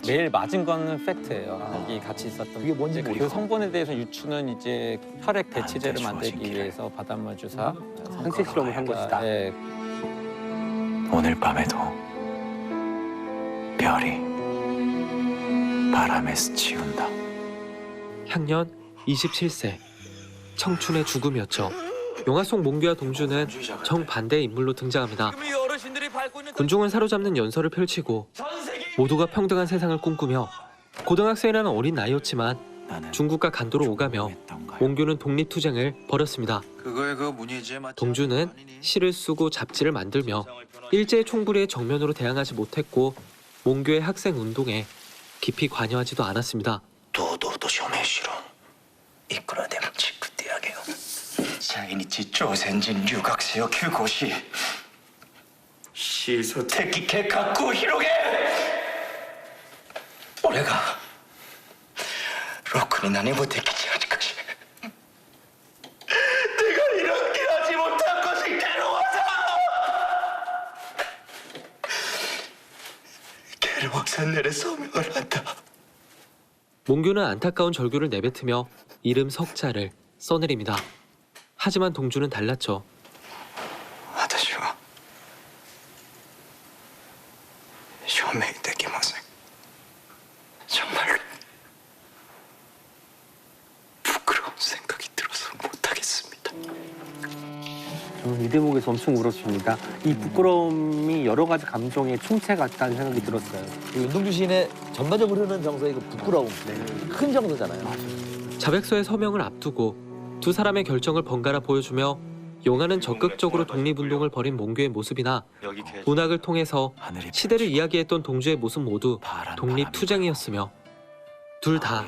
매일 맞은 거는 팩트예요. 여기 같이 있었던. 그게 뭔지 그 모르겠어요. 성분에 대해서 유추는 이제 혈액 대치제를 만들기 위해서 바닷물 주사 항체 실험을 한 것이다. 네. 오늘 밤에도 별이 바람에 스치운다. 향년 27세 청춘의 죽음이었죠. 영화 속 몽규와 동주는 정반대의 인물로 등장합니다. 군중을 사로잡는 연설을 펼치고 모두가 평등한 세상을 꿈꾸며 고등학생이라는 어린 나이였지만 중국과 간도로 오가며 몽규는 독립투쟁을 벌였습니다. 동주는 시를 쓰고 잡지를 만들며 일제의 총부리에 정면으로 대항하지 못했고 몽규의 학생 운동에 깊이 관여하지도 않았습니다. 堂々と署名しろ。いくらでもチクってあげよう。在日朝鮮人留学生を救護し、シーズ敵計画を広げ。俺がろくに何もできちゃうかし。 옥산내래 소명을 한다. 몽규는 안타까운 절규를 내뱉으며 이름 석자를 써내립니다. 하지만 동주는 달랐죠. 私は証明できません. 정말로 부끄러운 생각이 들어서 못하겠습니다. 저는 이 대목에서 엄청 울었습니다. 이 부끄러움이 여러 가지 감정의 총체 같다는 생각이 들었어요. 윤동주 시인의 전반적으로 흐르는 정서의 그 부끄러움, 큰 정서잖아요. 자백서의 서명을 앞두고 두 사람의 결정을 번갈아 보여주며 용화는 적극적으로 독립운동을 벌인 몽규의 모습이나 문학을 통해서 시대를 이야기했던 동주의 모습 모두 독립투쟁이었으며 둘 다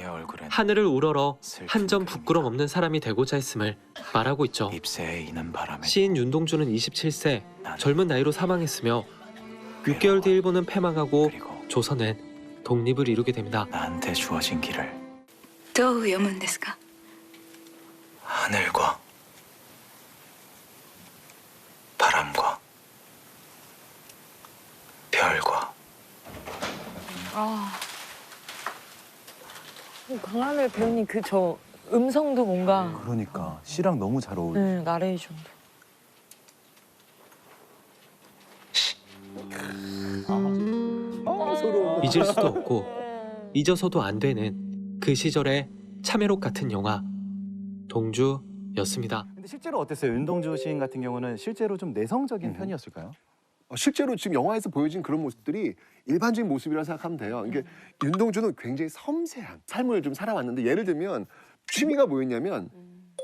하늘을 우러러 한 점 부끄럼 없는 사람이 되고자 했음을 말하고 있죠. 시인 윤동주는 27세 젊은 나이로 사망했으며 6개월 뒤 일본은 패망하고 조선은 독립을 이루게 됩니다. 나한테 주어진 길을 どう読むんですか? 하늘과 바람과 별과 강하늘 배우님 그 저 음성도 뭔가 그러니까 시랑 너무 잘 어울려. 나레이션도. 잊을 수도 없고 잊어서도 안 되는 그 시절의 참회록 같은 영화 동주였습니다. 근데 실제로 어땠어요? 윤동주 시인 같은 경우는 실제로 좀 내성적인 편이었을까요? 실제로 지금 영화에서 보여진 그런 모습들이 일반적인 모습이라 생각하면 돼요. 이게 윤동주는 굉장히 섬세한 삶을 좀 살아왔는데 예를 들면 취미가 뭐였냐면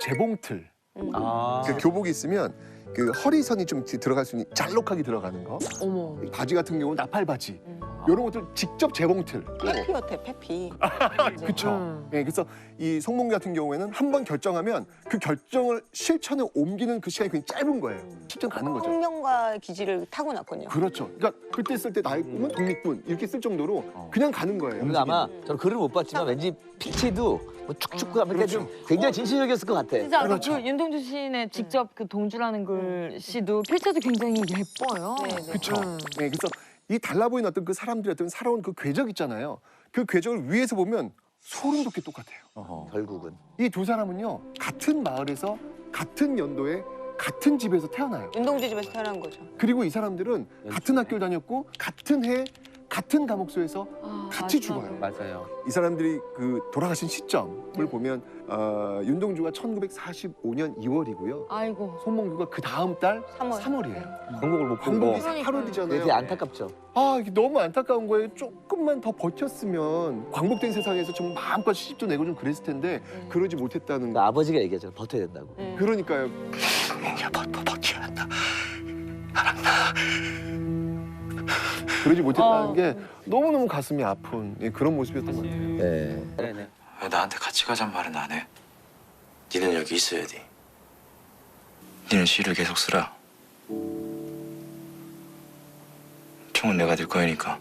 재봉틀. 그 교복이 있으면 그 허리선이 좀 들어갈 수 있는 잘록하게 들어가는 거. 어머. 바지 같은 경우는 나팔 바지. 이런 것들 직접 재봉틀. 페피 같아, 페피. 그렇죠. 네, 그래서 이 송몽규 같은 경우에는 한 번 결정하면 그 결정을 실천에 옮기는 그 시간이 굉장히 짧은 거예요. 실전 가는 거죠. 성명과 기질을 타고났군요. 그렇죠. 그러니까 그때 쓸 때 나의 꿈은 독립군 이렇게 쓸 정도로 그냥 가는 거예요. 근데 아마 저는 글을 못 봤지만 왠지 피치도 뭐 축축 하면 이렇게 좀 굉장히 진실적이었을 것 같아. 진짜 아까 그 윤동주 시인의 직접 그 동주라는 글씨도 필자도 굉장히 예뻐요. 그렇죠. 네, 그래서 이 달라 보이는 어떤 그 사람들의 어떤 살아온 그 궤적 있잖아요. 그 궤적을 위에서 보면 소름 돋게 똑같아요. 결국은 이 두 사람은요 같은 마을에서 같은 연도에 같은 집에서 태어나요. 윤동주 집에서 태어난 거죠. 그리고 이 사람들은 같은 학교를 다녔고 같은 해 같은 감옥소에서 같이 죽어요. 맞아요. 이 사람들이 그 돌아가신 시점을 보면 윤동주가 1945년 2월이고요. 아이고. 손몽규가 그 다음 달 3월이에요. 광복을 못 보고. 광복이 8월이잖아요. 되게 안타깝죠. 아, 이게 너무 안타까운 거예요. 조금만 더 버텼으면 광복된 세상에서 좀 마음껏 시집도 내고 좀 그랬을 텐데 그러지 못했다는 거. 아버지가 얘기하잖아. 버텨야 된다고. 그러니까요. 버텨야 한다. 그러지 못했다는 게 너무너무 가슴이 아픈 그런 모습이었던 것 같아요. 네네. 왜 나한테 같이 가잔 말은 안 해? 니는 여기 있어야 돼. 니는 시를 계속 쓰라. 총은 내가 들 거니까.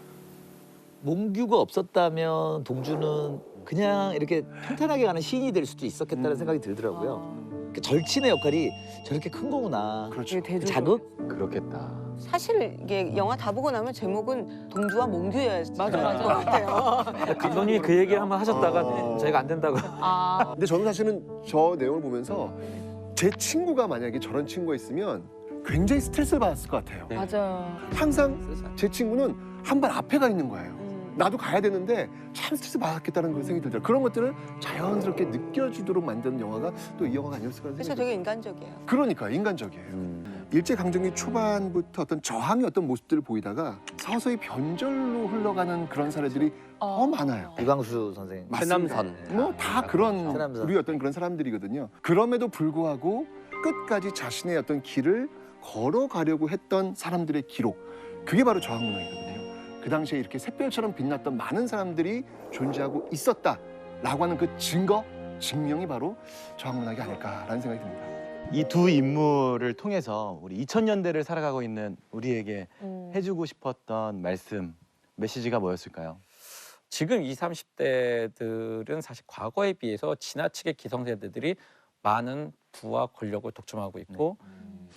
몽규가 없었다면 동주는 그냥 이렇게 평탄하게 가는 시인이 될 수도 있었겠다는 생각이 들더라고요. 그 절친의 역할이 저렇게 큰 거구나. 그렇죠. 그 자극? 그렇겠다. 사실 이게 영화 다 보고 나면 제목은 동주와 몽규여야 맞아. 것 같아요. 감독님이 그 얘기 한번 하셨다가 저희가 안 된다고. 근데 저는 사실은 저 내용을 보면서 제 친구가 만약에 저런 친구가 있으면 굉장히 스트레스를 받았을 것 같아요. 맞아요. 항상 제 친구는 한 발 앞에 가 있는 거예요. 나도 가야 되는데 참 스트레스 받았겠다는 그런 생각이 들더라고요. 그런 것들을 자연스럽게 느껴지도록 만드는 영화가 또 이 영화가 아니었을까 그래서 생각이 되게 인간적이에요. 그러니까 인간적이에요. 일제강점기 초반부터 어떤 저항의 어떤 모습들을 보이다가 서서히 변절로 흘러가는 그런 사례들이 더 많아요. 이광수 선생님. 최남선. 뭐 다 그런 최남선. 우리 어떤 그런 사람들이거든요. 그럼에도 불구하고 끝까지 자신의 어떤 길을 걸어가려고 했던 사람들의 기록. 그게 바로 저항문학이거든요. 그 당시에 이렇게 샛별처럼 빛났던 많은 사람들이 존재하고 있었다라고 하는 그 증거, 증명이 바로 저항문학이 아닐까라는 생각이 듭니다. 이 두 인물을 통해서 우리 2000년대를 살아가고 있는 우리에게 해주고 싶었던 말씀, 메시지가 뭐였을까요? 지금 20, 30대들은 사실 과거에 비해서 지나치게 기성세대들이 많은 부와 권력을 독점하고 있고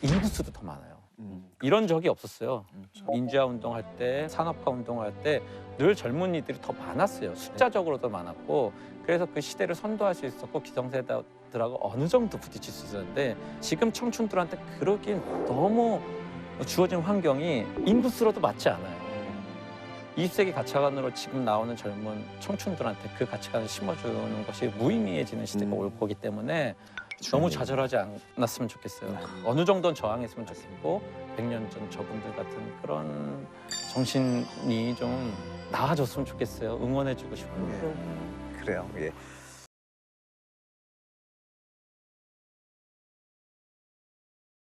인구수도 더 많아요. 이런 적이 없었어요. 민주화 운동할 때, 산업화 운동할 때 늘 젊은이들이 더 많았어요. 숫자적으로도 많았고 그래서 그 시대를 선도할 수 있었고 기성세대들하고 어느 정도 부딪힐 수 있었는데 지금 청춘들한테 그러긴 너무 주어진 환경이 인구수로도 맞지 않아요. 20세기 가치관으로 지금 나오는 젊은 청춘들한테 그 가치관을 심어주는 것이 무의미해지는 시대가 올 거기 때문에 너무 좌절하지 않았으면 좋겠어요. 어느 정도는 저항했으면 좋겠고 100년 전 저분들 같은 그런 정신이 좀 나아졌으면 좋겠어요. 응원해주고 싶어요. 그래요. 예.